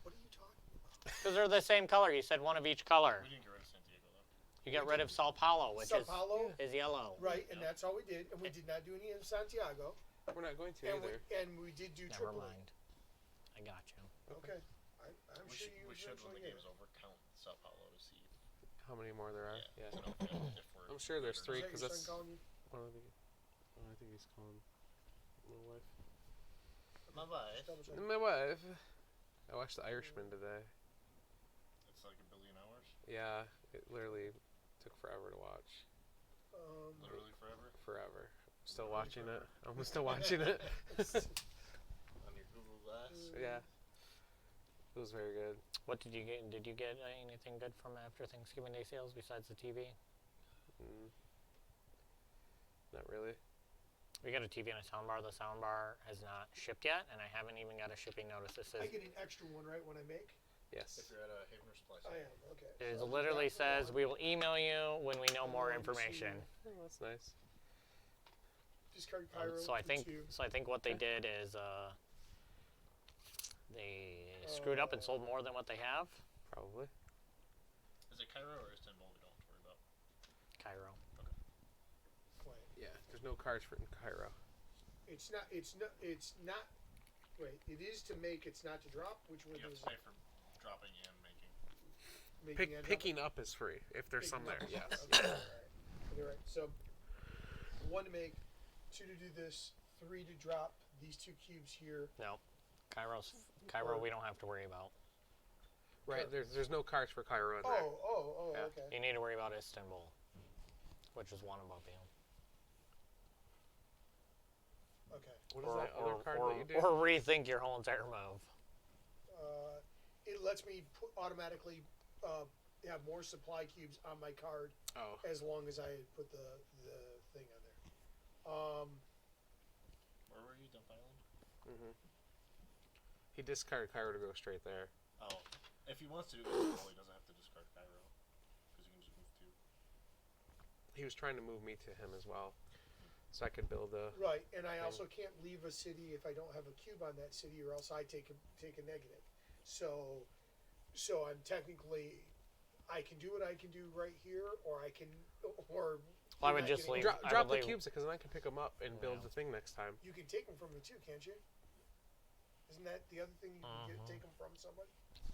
[SPEAKER 2] What are you talking about?
[SPEAKER 3] Because they're the same color. You said one of each color.
[SPEAKER 4] We didn't get rid of Santiago though.
[SPEAKER 3] You got rid of Sao Paulo, which
[SPEAKER 2] Sao Paulo,
[SPEAKER 3] is yellow.
[SPEAKER 2] right? And
[SPEAKER 4] Yeah.
[SPEAKER 2] that's all we did, and we did not do any in Santiago,
[SPEAKER 1] we're not going to
[SPEAKER 2] and
[SPEAKER 1] either.
[SPEAKER 2] we did do
[SPEAKER 3] Never
[SPEAKER 2] Tripoli.
[SPEAKER 3] mind. I got you.
[SPEAKER 2] Okay, I'm
[SPEAKER 4] We
[SPEAKER 2] sure
[SPEAKER 4] should,
[SPEAKER 2] you
[SPEAKER 4] we should when the
[SPEAKER 2] eventually get
[SPEAKER 4] game's
[SPEAKER 2] it.
[SPEAKER 4] over, count Sao Paulo to see.
[SPEAKER 1] How many more there are?
[SPEAKER 4] Yeah.
[SPEAKER 1] Yeah.
[SPEAKER 4] To know if we're
[SPEAKER 1] I'm sure there's
[SPEAKER 4] good or
[SPEAKER 1] 3
[SPEAKER 2] Is that
[SPEAKER 1] because
[SPEAKER 2] your
[SPEAKER 1] that's
[SPEAKER 2] son calling you?
[SPEAKER 1] one of the. Oh, I think he's calling my wife.
[SPEAKER 4] not. My wife.
[SPEAKER 2] Double check.
[SPEAKER 1] My wife. I watched The Irishman today.
[SPEAKER 4] It's like a billion hours.
[SPEAKER 1] Yeah, it literally took forever to watch.
[SPEAKER 4] Literally forever.
[SPEAKER 1] Forever. Still watching it. I'm still watching it.
[SPEAKER 4] On your Google Glass.
[SPEAKER 1] Yeah. It was very good.
[SPEAKER 3] What did you get? Did you get anything good from after Thanksgiving Day sales besides the TV?
[SPEAKER 1] Not really.
[SPEAKER 3] We got a TV and a soundbar. The soundbar has not shipped yet, and I haven't even got a shipping notice. This
[SPEAKER 2] I
[SPEAKER 3] is.
[SPEAKER 2] get an extra one, right, when I make?
[SPEAKER 1] Yes.
[SPEAKER 4] If you're at a Havener Supply
[SPEAKER 2] I
[SPEAKER 4] Center.
[SPEAKER 2] am, okay.
[SPEAKER 3] It
[SPEAKER 2] So
[SPEAKER 3] literally
[SPEAKER 2] that's the
[SPEAKER 3] says
[SPEAKER 2] one.
[SPEAKER 3] we will email you when we know more
[SPEAKER 2] Oh,
[SPEAKER 3] information.
[SPEAKER 1] Oh, that's nice.
[SPEAKER 2] Discard Cairo
[SPEAKER 3] So I
[SPEAKER 2] for
[SPEAKER 3] think
[SPEAKER 2] 2.
[SPEAKER 3] what they did is they screwed up and sold more than what they have.
[SPEAKER 1] Probably.
[SPEAKER 4] Is it Cairo or Istanbul? We don't have to worry about.
[SPEAKER 3] Cairo.
[SPEAKER 2] Wait,
[SPEAKER 1] Yeah. There's no cards for in Cairo.
[SPEAKER 2] it's not. Wait, it is to make. It's not to drop. Which one
[SPEAKER 4] You have
[SPEAKER 2] is
[SPEAKER 4] to pay for dropping and making.
[SPEAKER 2] making and
[SPEAKER 1] Picking up is free if there's some there.
[SPEAKER 2] Picking up.
[SPEAKER 1] Yes.
[SPEAKER 2] Okay, all right. You're right. So 1 to make, 2 to do this, 3 to drop these 2 cubes here.
[SPEAKER 3] No, Cairo. We don't have to worry about.
[SPEAKER 1] Right. There's no cards for Cairo in there.
[SPEAKER 2] Oh,
[SPEAKER 1] Yeah.
[SPEAKER 2] okay.
[SPEAKER 3] You need to worry about Istanbul, which is one above you.
[SPEAKER 2] Okay.
[SPEAKER 1] What is that other card that you do?
[SPEAKER 3] or rethink your whole entire move.
[SPEAKER 2] It lets me automatically have more supply cubes on my card
[SPEAKER 1] Oh.
[SPEAKER 2] as long as I put the thing on there.
[SPEAKER 4] Where were you? Dump Island?
[SPEAKER 1] He discarded Cairo to go straight there.
[SPEAKER 4] Oh. If he wants to do Istanbul, he doesn't have to discard Cairo. Because he can just move 2.
[SPEAKER 1] He was trying to move me to him as well, so I could build a.
[SPEAKER 2] Right, and I also can't leave a city if I don't have a cube on that city, or else I take a negative. So I'm technically, I can do what I can do right here, or I can, or.
[SPEAKER 3] Well, I
[SPEAKER 2] you're
[SPEAKER 3] would
[SPEAKER 2] not
[SPEAKER 3] just
[SPEAKER 2] getting-
[SPEAKER 3] leave.
[SPEAKER 1] Drop,
[SPEAKER 3] I
[SPEAKER 1] drop
[SPEAKER 3] would
[SPEAKER 1] the
[SPEAKER 3] leave-
[SPEAKER 1] cubes because then I can pick them up and build
[SPEAKER 3] Yeah.
[SPEAKER 1] the thing next time.
[SPEAKER 2] You can take them from me too, can't you? Isn't that the other thing you can take them from somebody?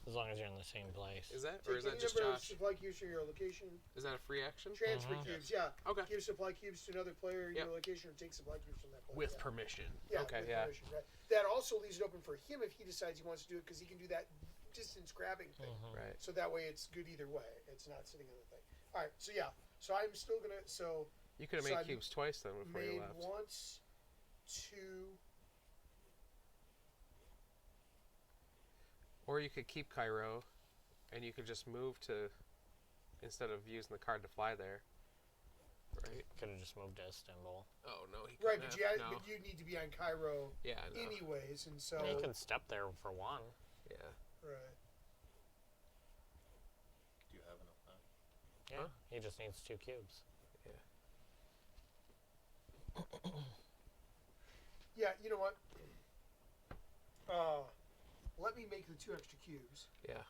[SPEAKER 3] As long as you're in the same place.
[SPEAKER 1] Is that or is
[SPEAKER 2] Take
[SPEAKER 1] that
[SPEAKER 2] any
[SPEAKER 1] just
[SPEAKER 2] number of
[SPEAKER 1] Josh?
[SPEAKER 2] supply cubes from your location.
[SPEAKER 1] Is that a free action?
[SPEAKER 2] Transfer
[SPEAKER 3] Mhm.
[SPEAKER 2] cubes, yeah.
[SPEAKER 1] Okay.
[SPEAKER 2] Give supply cubes to another player in
[SPEAKER 1] Yep.
[SPEAKER 2] your location, or take supply cubes from that player.
[SPEAKER 1] With
[SPEAKER 2] yeah.
[SPEAKER 1] permission.
[SPEAKER 2] Yeah,
[SPEAKER 1] Okay.
[SPEAKER 2] with
[SPEAKER 1] Yeah.
[SPEAKER 2] permission, right. That also leaves it open for him if he decides he wants to do it, because he can do that distance grabbing thing.
[SPEAKER 1] Right.
[SPEAKER 2] So that way it's good either way. It's not sitting on the thing. All right. So yeah. So I'm still gonna. So
[SPEAKER 1] You could have
[SPEAKER 2] So
[SPEAKER 1] made
[SPEAKER 2] I
[SPEAKER 1] cubes twice then before you
[SPEAKER 2] made
[SPEAKER 1] left.
[SPEAKER 2] once, 2.
[SPEAKER 1] Or you could keep Cairo, and you could just move to, instead of using the card to fly there. Right.
[SPEAKER 3] Could have just moved to Istanbul.
[SPEAKER 1] Oh no, he
[SPEAKER 2] Right,
[SPEAKER 1] couldn't
[SPEAKER 2] but
[SPEAKER 1] have.
[SPEAKER 2] you,
[SPEAKER 1] No.
[SPEAKER 2] but you need to be on Cairo
[SPEAKER 1] Yeah. No.
[SPEAKER 2] anyways, and so
[SPEAKER 3] You can step there for one.
[SPEAKER 1] Yeah.
[SPEAKER 2] right.
[SPEAKER 4] Do you have an
[SPEAKER 3] Yeah,
[SPEAKER 1] Huh?
[SPEAKER 3] he just needs 2 cubes.
[SPEAKER 2] Yeah, you know what? Let me make the 2 extra cubes,
[SPEAKER 1] Yeah.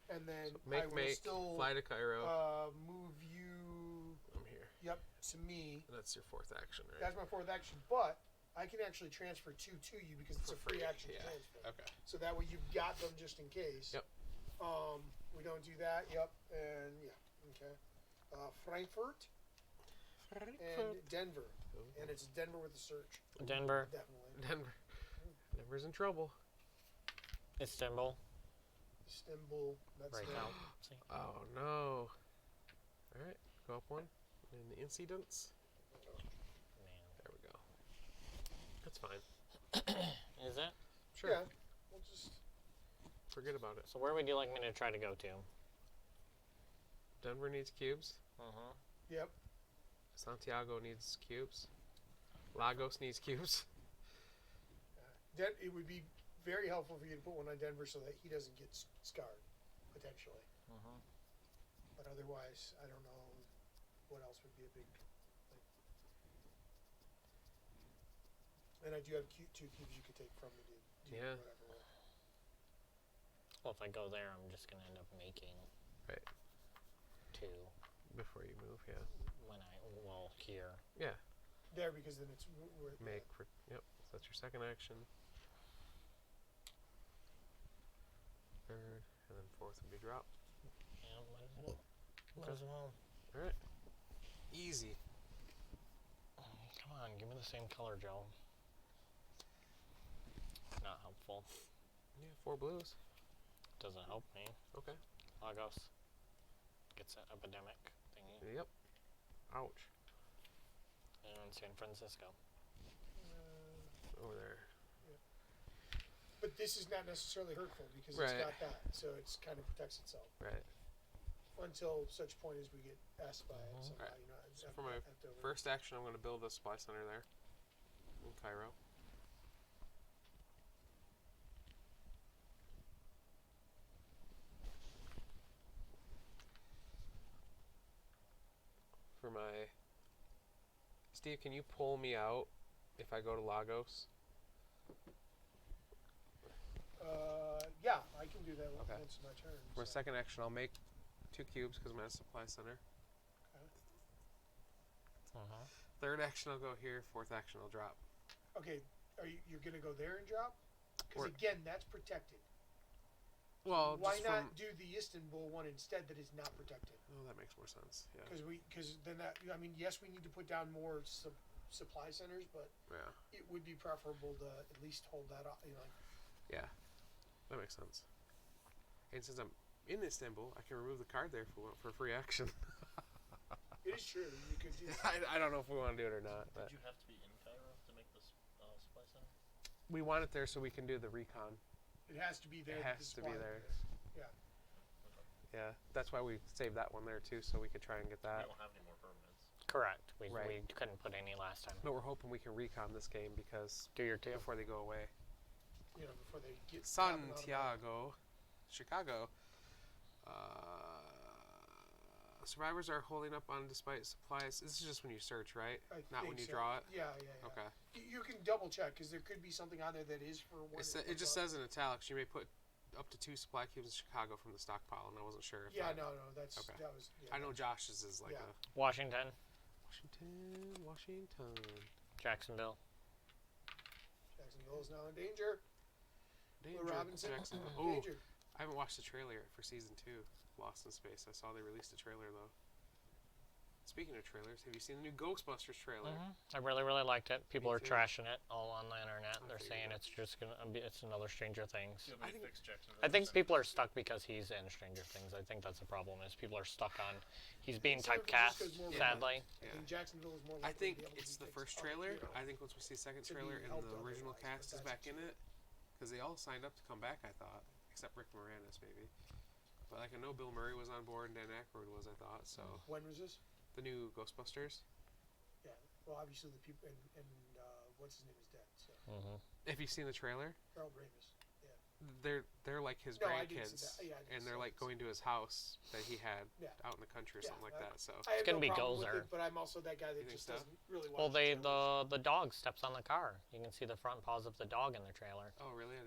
[SPEAKER 2] and then
[SPEAKER 1] So
[SPEAKER 2] I will still
[SPEAKER 1] fly to Cairo.
[SPEAKER 2] move you.
[SPEAKER 1] I'm here.
[SPEAKER 2] Yep, to me.
[SPEAKER 1] And that's your 4th action, right?
[SPEAKER 2] That's my 4th action, but I can actually transfer 2 to you because it's
[SPEAKER 1] For
[SPEAKER 2] a free
[SPEAKER 1] free,
[SPEAKER 2] action
[SPEAKER 1] yeah.
[SPEAKER 2] transfer.
[SPEAKER 1] Okay.
[SPEAKER 2] So that way you've got them just in case.
[SPEAKER 1] Yep.
[SPEAKER 2] We don't do that. Yep, and yeah, okay. Frankfurt and Denver, and it's Denver with the search.
[SPEAKER 3] Denver,
[SPEAKER 2] Definitely.
[SPEAKER 1] Denver. Denver's in trouble.
[SPEAKER 3] Istanbul,
[SPEAKER 2] Istanbul. That's
[SPEAKER 3] right
[SPEAKER 2] the-
[SPEAKER 3] now. See?
[SPEAKER 1] Oh no. Alright, go up 1. And the incidents.
[SPEAKER 3] Man.
[SPEAKER 1] There we go. That's fine.
[SPEAKER 3] Is it?
[SPEAKER 1] Sure.
[SPEAKER 2] Yeah. We'll just.
[SPEAKER 1] Forget about it.
[SPEAKER 3] So where would you like me to try to go to?
[SPEAKER 1] Denver needs cubes.
[SPEAKER 3] Uh-huh.
[SPEAKER 2] Yep.
[SPEAKER 1] Santiago needs cubes. Lagos needs cubes.
[SPEAKER 2] It would be very helpful for you to put one on Denver so that he doesn't get scarred, potentially.
[SPEAKER 3] Uh-huh.
[SPEAKER 2] But otherwise, I don't know what else would be a big thing. And I do have 2 cubes you could take from me to do
[SPEAKER 1] Yeah.
[SPEAKER 2] whatever with.
[SPEAKER 3] Well, if I go there, I'm just going to end up making
[SPEAKER 1] Right.
[SPEAKER 3] 2
[SPEAKER 1] Before you move, yeah.
[SPEAKER 3] when here.
[SPEAKER 1] Yeah.
[SPEAKER 2] There, because then it's
[SPEAKER 1] Make for yep. So that's your 2nd action. 3rd, and then 4th would be drop.
[SPEAKER 3] Yeah, might as well. Might as well.
[SPEAKER 1] All right. Easy.
[SPEAKER 3] Come on, give me the same color, Joe. Not helpful.
[SPEAKER 1] Yeah, 4 blues.
[SPEAKER 3] Doesn't help me.
[SPEAKER 1] Okay.
[SPEAKER 3] Lagos gets an epidemic thingy.
[SPEAKER 1] Yep. Ouch.
[SPEAKER 3] And San Francisco.
[SPEAKER 1] Over there.
[SPEAKER 2] But this is not necessarily hurtful because
[SPEAKER 1] Right.
[SPEAKER 2] it's got that, so it's kind of protects itself
[SPEAKER 1] Right.
[SPEAKER 2] until such point as we get asked by it. Somehow,
[SPEAKER 1] Right.
[SPEAKER 2] you know, it's
[SPEAKER 1] So for my first action, I'm going to build a supply center there in Cairo. For my Steve, can you pull me out if I go to Lagos?
[SPEAKER 2] Yeah, I can do that
[SPEAKER 1] Okay.
[SPEAKER 2] once it's my turn.
[SPEAKER 1] For my
[SPEAKER 2] so.
[SPEAKER 1] 2nd action, I'll make 2 cubes because I'm at a supply center.
[SPEAKER 3] Uh-huh.
[SPEAKER 1] 3rd action, I'll go here. 4th action, I'll drop.
[SPEAKER 2] Okay, you're gonna go there and drop? Because
[SPEAKER 1] Or-
[SPEAKER 2] again, that's protected.
[SPEAKER 1] Well,
[SPEAKER 2] Why
[SPEAKER 1] just
[SPEAKER 2] not
[SPEAKER 1] from,
[SPEAKER 2] do the Istanbul one instead that is not protected?
[SPEAKER 1] oh, that makes more sense. Yeah.
[SPEAKER 2] Because then that, I mean, yes, we need to put down more supply centers, but
[SPEAKER 1] Yeah.
[SPEAKER 2] it would be preferable to at least hold that up. You know, like,
[SPEAKER 1] Yeah. That makes sense. And since I'm in Istanbul, I can remove the card there for free action.
[SPEAKER 2] it is true. You could do.
[SPEAKER 1] I don't know if we want to do it or not, but
[SPEAKER 5] Did you have to be in Cairo to make this supply center?
[SPEAKER 1] we want it there so we can do the recon.
[SPEAKER 2] It has to be there.
[SPEAKER 1] It has
[SPEAKER 2] this
[SPEAKER 1] to be
[SPEAKER 2] one.
[SPEAKER 1] there.
[SPEAKER 2] Yeah.
[SPEAKER 1] Yeah, that's why we saved that one there too, so we could try and get
[SPEAKER 5] We
[SPEAKER 1] that.
[SPEAKER 5] don't have any more permanents.
[SPEAKER 3] Correct. We
[SPEAKER 1] Right.
[SPEAKER 3] couldn't put any last time.
[SPEAKER 1] But we're hoping we can recon this game because
[SPEAKER 3] Do your 2.
[SPEAKER 1] before they go away.
[SPEAKER 2] You know, before they get popping out of
[SPEAKER 1] Santiago, Chicago. Survivors are holding up on despite supplies. This is just when you search, right?
[SPEAKER 2] I
[SPEAKER 1] Not
[SPEAKER 2] think
[SPEAKER 1] when you
[SPEAKER 2] so.
[SPEAKER 1] draw it.
[SPEAKER 2] Yeah.
[SPEAKER 1] Okay.
[SPEAKER 2] You can double check because there could be something on there that is for one.
[SPEAKER 1] It just says in italics you may put up to 2 supply cubes in Chicago from the stockpile, and I wasn't sure if
[SPEAKER 2] Yeah,
[SPEAKER 1] that,
[SPEAKER 2] no, that's
[SPEAKER 1] Okay.
[SPEAKER 2] that was. Yeah,
[SPEAKER 1] I know Josh's is like
[SPEAKER 2] Yeah.
[SPEAKER 1] a
[SPEAKER 3] Washington,
[SPEAKER 1] Washington.
[SPEAKER 3] Jacksonville.
[SPEAKER 2] Jacksonville is now in danger.
[SPEAKER 1] Danger.
[SPEAKER 2] Robinson.
[SPEAKER 1] Jacksonville. Oh,
[SPEAKER 2] Danger.
[SPEAKER 1] I haven't watched the trailer for season 2, Lost in Space. I saw they released a trailer though. Speaking of trailers, have you seen the new Ghostbusters trailer?
[SPEAKER 3] I really, really liked it. People
[SPEAKER 1] Me
[SPEAKER 3] are
[SPEAKER 1] too.
[SPEAKER 3] trashing it all on the internet.
[SPEAKER 1] I
[SPEAKER 3] They're
[SPEAKER 1] figured
[SPEAKER 3] saying
[SPEAKER 1] that.
[SPEAKER 3] it's just gonna be it's another Stranger Things.
[SPEAKER 5] Yeah,
[SPEAKER 1] I
[SPEAKER 5] they
[SPEAKER 1] think-
[SPEAKER 5] fixed Jacksonville.
[SPEAKER 3] I think
[SPEAKER 5] Center.
[SPEAKER 3] people are stuck because he's in Stranger Things. I think that's the problem. Is people are stuck on he's being
[SPEAKER 2] San Francisco's
[SPEAKER 3] typecast.
[SPEAKER 2] more
[SPEAKER 3] Sadly,
[SPEAKER 2] I
[SPEAKER 1] Yeah.
[SPEAKER 2] think Jacksonville is more.
[SPEAKER 1] I
[SPEAKER 2] likely to
[SPEAKER 1] think
[SPEAKER 2] be able to
[SPEAKER 1] it's
[SPEAKER 2] be
[SPEAKER 1] the
[SPEAKER 2] fixed
[SPEAKER 1] first
[SPEAKER 2] up,
[SPEAKER 1] trailer.
[SPEAKER 2] you know.
[SPEAKER 1] I think once we see the 2nd
[SPEAKER 2] to be
[SPEAKER 1] trailer and
[SPEAKER 2] helped
[SPEAKER 1] the original
[SPEAKER 2] otherwise,
[SPEAKER 1] cast
[SPEAKER 2] but
[SPEAKER 1] is
[SPEAKER 2] that's
[SPEAKER 1] back in it, because they all signed up to come back, I thought, except Rick Moranis maybe. But like I know Bill Murray was on board and Dan Aykroyd was, I thought. So
[SPEAKER 2] When was this?
[SPEAKER 1] the new Ghostbusters.
[SPEAKER 2] Yeah. Well, obviously the people and what's his name is dead. So
[SPEAKER 1] Have you seen the trailer?
[SPEAKER 2] Harold Ramis. Yeah.
[SPEAKER 1] they're like his
[SPEAKER 2] No, I didn't see
[SPEAKER 1] grandkids,
[SPEAKER 2] that. Yeah, I didn't
[SPEAKER 1] and
[SPEAKER 2] see
[SPEAKER 1] they're like
[SPEAKER 2] that.
[SPEAKER 1] going to his house that he had
[SPEAKER 2] Yeah.
[SPEAKER 1] out in the country or
[SPEAKER 2] Yeah,
[SPEAKER 1] something like
[SPEAKER 2] I-
[SPEAKER 1] that. So
[SPEAKER 2] I have
[SPEAKER 3] gonna
[SPEAKER 2] no
[SPEAKER 3] be
[SPEAKER 2] problem with
[SPEAKER 3] Gozer.
[SPEAKER 2] it, but I'm also that guy that
[SPEAKER 1] think
[SPEAKER 2] just
[SPEAKER 1] so?
[SPEAKER 2] doesn't really watch
[SPEAKER 3] Well,
[SPEAKER 2] trailers.
[SPEAKER 3] the dog steps on the car. You can see the front paws of the dog in the trailer.
[SPEAKER 1] oh really? I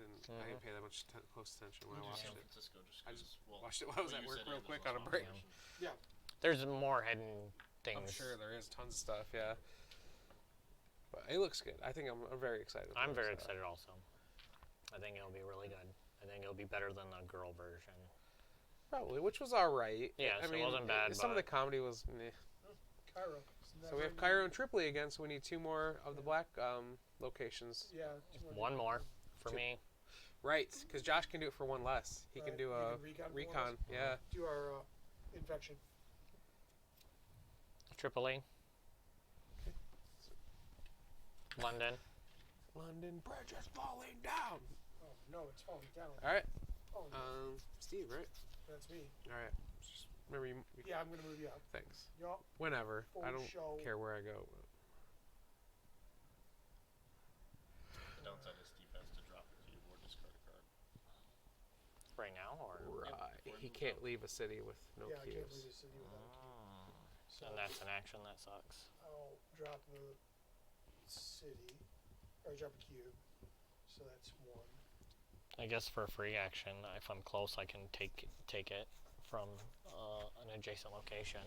[SPEAKER 1] didn't pay that much close attention when I
[SPEAKER 5] We did
[SPEAKER 1] watched
[SPEAKER 5] San
[SPEAKER 1] it.
[SPEAKER 5] Francisco just
[SPEAKER 1] I
[SPEAKER 5] 'cause,
[SPEAKER 1] just
[SPEAKER 5] well,
[SPEAKER 1] watched it while I was
[SPEAKER 5] what
[SPEAKER 1] at
[SPEAKER 5] you
[SPEAKER 1] work
[SPEAKER 5] said,
[SPEAKER 1] real
[SPEAKER 5] and
[SPEAKER 1] quick
[SPEAKER 5] there's
[SPEAKER 1] on a
[SPEAKER 5] also
[SPEAKER 1] break.
[SPEAKER 5] options.
[SPEAKER 2] Yeah.
[SPEAKER 3] There's more hidden things.
[SPEAKER 1] I'm sure there is tons of stuff. Yeah. But it looks good. I think I'm very excited. for
[SPEAKER 3] I'm
[SPEAKER 1] it,
[SPEAKER 3] very
[SPEAKER 1] so.
[SPEAKER 3] excited also. I think it'll be really good. I think it'll be better than the girl version.
[SPEAKER 1] Probably, which was all right.
[SPEAKER 3] Yeah,
[SPEAKER 1] I
[SPEAKER 3] so it
[SPEAKER 1] mean,
[SPEAKER 3] wasn't bad,
[SPEAKER 1] Some of the
[SPEAKER 3] but-
[SPEAKER 1] comedy was meh.
[SPEAKER 2] Cairo. Isn't that
[SPEAKER 1] So we have
[SPEAKER 2] right?
[SPEAKER 1] Cairo and Tripoli again, so we need 2 more of the black locations.
[SPEAKER 2] Yeah.
[SPEAKER 3] One more for
[SPEAKER 1] Two.
[SPEAKER 3] me.
[SPEAKER 1] Right, because Josh can do it for 1 less. He can
[SPEAKER 2] Right,
[SPEAKER 1] do
[SPEAKER 2] you
[SPEAKER 1] a
[SPEAKER 2] can recon for one
[SPEAKER 1] recon.
[SPEAKER 2] less?
[SPEAKER 1] Yeah.
[SPEAKER 2] Do our infection.
[SPEAKER 3] Tripoli. London.
[SPEAKER 1] London Bridge is falling down.
[SPEAKER 2] Oh no, it's falling down.
[SPEAKER 1] All right.
[SPEAKER 2] Oh, no,
[SPEAKER 1] Steve, right?
[SPEAKER 2] that's me.
[SPEAKER 1] All right. Just remember you.
[SPEAKER 2] Yeah, I'm gonna move you up.
[SPEAKER 1] Thanks.
[SPEAKER 2] Yup.
[SPEAKER 1] Whenever. I
[SPEAKER 2] Full
[SPEAKER 1] don't
[SPEAKER 2] show.
[SPEAKER 1] care where I go.
[SPEAKER 5] The downside is Steve has to drop a cube or discard a card.
[SPEAKER 3] Right now, or
[SPEAKER 1] Right.
[SPEAKER 5] before
[SPEAKER 1] He
[SPEAKER 5] it moves
[SPEAKER 1] can't
[SPEAKER 5] out.
[SPEAKER 1] leave a city with no
[SPEAKER 2] Yeah, I can't
[SPEAKER 1] cubes.
[SPEAKER 2] leave the city without a key. So
[SPEAKER 3] and that's an action that sucks.
[SPEAKER 2] I'll drop a city, or drop a cube. So that's 1.
[SPEAKER 3] I guess for a free action, if I'm close, I can take it from an adjacent location.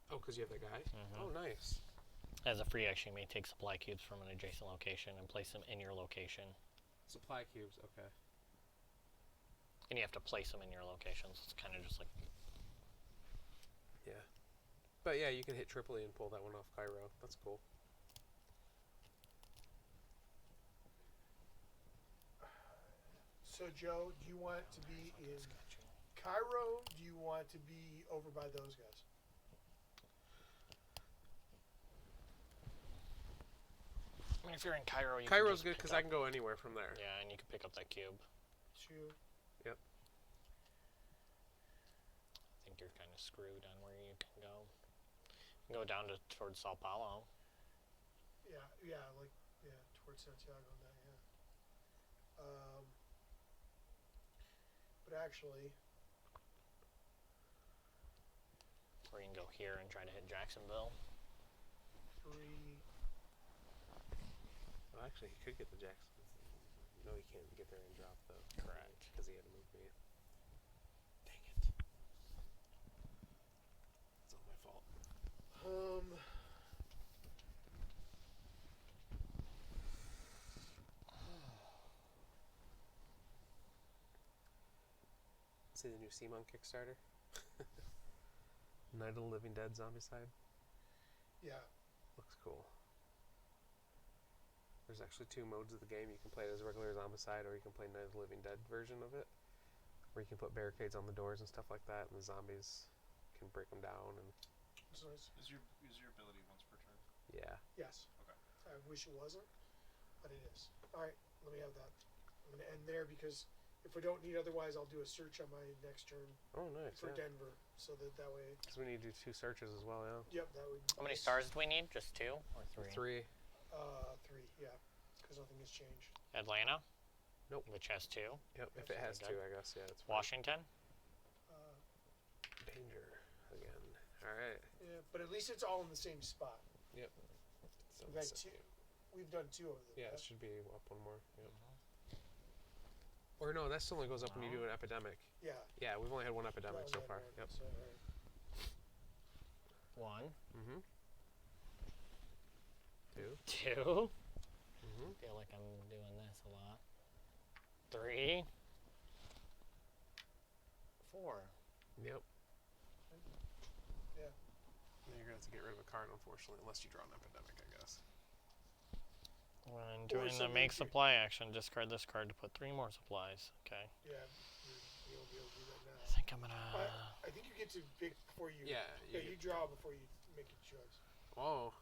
[SPEAKER 1] Oh, because you have that guy?
[SPEAKER 3] Mhm.
[SPEAKER 1] Oh, nice.
[SPEAKER 3] As a free action, you may take supply cubes from an adjacent location and place them in your location.
[SPEAKER 1] Supply cubes, okay.
[SPEAKER 3] And you have to place them in your locations. It's kind of just like
[SPEAKER 1] Yeah. But yeah, you can hit Tripoli and pull that one off Cairo. That's cool.
[SPEAKER 2] So Joe, do you want to be in Cairo? Do you want to be over by those guys?
[SPEAKER 3] I mean, if you're in Cairo, you
[SPEAKER 1] Cairo's
[SPEAKER 3] can
[SPEAKER 1] good because I can go anywhere from there.
[SPEAKER 3] Yeah, and you can pick up that cube.
[SPEAKER 2] 2.
[SPEAKER 1] Yep.
[SPEAKER 3] I think you're kind of screwed on where you can go. You can go down to towards Sao Paulo.
[SPEAKER 2] Yeah, towards Santiago and that, yeah. But actually,
[SPEAKER 3] Or you can go here and try to hit Jacksonville.
[SPEAKER 2] 3.
[SPEAKER 1] Well, actually, he could get the Jackson. No, he can't get there and drop though.
[SPEAKER 3] Correct.
[SPEAKER 1] Because he had to move me. Dang it. It's all my fault. See the new Simon Kickstarter? Night of the Living Dead Zombicide.
[SPEAKER 2] Yeah.
[SPEAKER 1] Looks cool. There's actually 2 modes of the game. You can play it as a regular Zombicide, or you can play Night of the Living Dead version of it, where you can put barricades on the doors and stuff like that, and the zombies can break them down. And
[SPEAKER 2] It's nice.
[SPEAKER 5] Is your ability once per turn?
[SPEAKER 1] yeah,
[SPEAKER 2] Yes.
[SPEAKER 5] Okay.
[SPEAKER 2] I wish it wasn't, but it is. Alright, let me have that. I'm going to end there because if we don't need otherwise, I'll do a search on my next turn
[SPEAKER 1] oh nice.
[SPEAKER 2] for
[SPEAKER 1] Yeah.
[SPEAKER 2] Denver. So that way,
[SPEAKER 1] Because we need to do 2 searches as well. Yeah.
[SPEAKER 2] yep, that would.
[SPEAKER 3] How many stars do we need? Just 2 or 3?
[SPEAKER 1] 3.
[SPEAKER 2] 3, yeah. Because nothing has changed.
[SPEAKER 3] Atlanta.
[SPEAKER 1] Nope.
[SPEAKER 3] Which has 2.
[SPEAKER 1] Yep. If it has
[SPEAKER 3] Okay.
[SPEAKER 1] 2, I guess. Yeah, it's fine.
[SPEAKER 3] Washington.
[SPEAKER 1] Danger again. All right.
[SPEAKER 2] Yeah, but at least it's all in the same spot.
[SPEAKER 1] So
[SPEAKER 2] We've had
[SPEAKER 1] it's-
[SPEAKER 2] 2. We've done 2 of them.
[SPEAKER 1] yeah, it should be up 1 more. Yep. Or no, that still only goes up when you do an epidemic.
[SPEAKER 2] Yeah.
[SPEAKER 1] Yeah, we've only had 1 epidemic
[SPEAKER 2] that
[SPEAKER 1] so
[SPEAKER 2] was
[SPEAKER 1] far.
[SPEAKER 2] that
[SPEAKER 1] Yep.
[SPEAKER 2] one, so, alright.
[SPEAKER 3] 1.
[SPEAKER 1] Mm-hmm. 2.
[SPEAKER 3] 2.
[SPEAKER 1] Mm-hmm.
[SPEAKER 3] Feel like I'm doing this a lot. 3. 4.
[SPEAKER 1] Yep.
[SPEAKER 2] Yeah.
[SPEAKER 1] You're gonna have to get rid of a card, unfortunately, unless you draw an epidemic, I guess.
[SPEAKER 3] When doing the
[SPEAKER 2] something
[SPEAKER 3] make
[SPEAKER 2] you-
[SPEAKER 3] supply action, discard this card to put 3 more supplies. Okay.
[SPEAKER 2] Yeah. You'll be able to do that
[SPEAKER 3] I
[SPEAKER 2] now.
[SPEAKER 3] think I'm gonna.
[SPEAKER 2] I think you get to pick before you.
[SPEAKER 1] Yeah.
[SPEAKER 2] Yeah, you draw before you make your choice.
[SPEAKER 1] Whoa.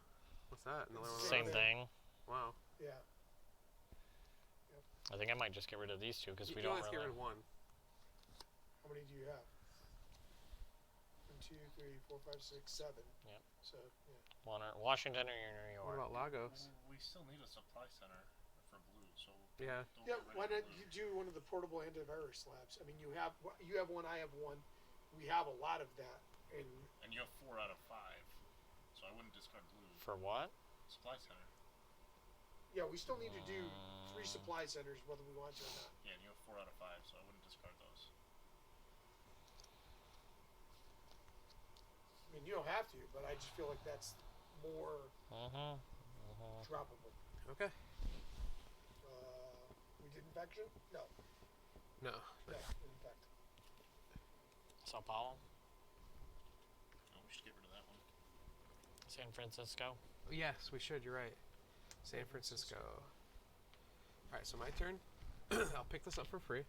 [SPEAKER 1] What's that? Another one. of
[SPEAKER 3] Same
[SPEAKER 1] those?
[SPEAKER 3] thing.
[SPEAKER 1] Wow.
[SPEAKER 2] Yeah.
[SPEAKER 3] I think I might just get rid of these 2 because
[SPEAKER 1] You
[SPEAKER 3] we
[SPEAKER 1] can
[SPEAKER 3] don't
[SPEAKER 1] only get
[SPEAKER 3] really.
[SPEAKER 1] rid of 1.
[SPEAKER 2] How many do you have? 1, 2, 3, 4, 5, 6, 7.
[SPEAKER 3] Yep.
[SPEAKER 2] So yeah.
[SPEAKER 3] Washington or New
[SPEAKER 1] What
[SPEAKER 3] York.
[SPEAKER 1] about Lagos?
[SPEAKER 5] We still need a supply center for blue, so
[SPEAKER 1] Yeah.
[SPEAKER 5] Don't
[SPEAKER 2] Yeah,
[SPEAKER 5] get rid
[SPEAKER 2] why
[SPEAKER 5] of
[SPEAKER 2] not
[SPEAKER 5] blue.
[SPEAKER 2] you do one of the portable antivirus labs? I mean, you have one, I have one. We have a lot of that, and
[SPEAKER 5] And you have 4 out of 5, so I wouldn't discard blue.
[SPEAKER 3] For what?
[SPEAKER 5] Supply center.
[SPEAKER 2] yeah, we still need to do 3 supply centers whether we want to or not.
[SPEAKER 5] Yeah, and you have 4 out of 5, so I wouldn't discard those.
[SPEAKER 2] I mean, you don't have to, but I just feel like that's more droppable.
[SPEAKER 1] Okay.
[SPEAKER 2] We did infection? No,
[SPEAKER 1] No.
[SPEAKER 2] no, infect.
[SPEAKER 3] Sao Paulo,
[SPEAKER 5] No, we should get rid of that one.
[SPEAKER 3] San Francisco.
[SPEAKER 1] Yes, we should. You're right. San Francisco. All right, so my turn. I'll pick this up for free.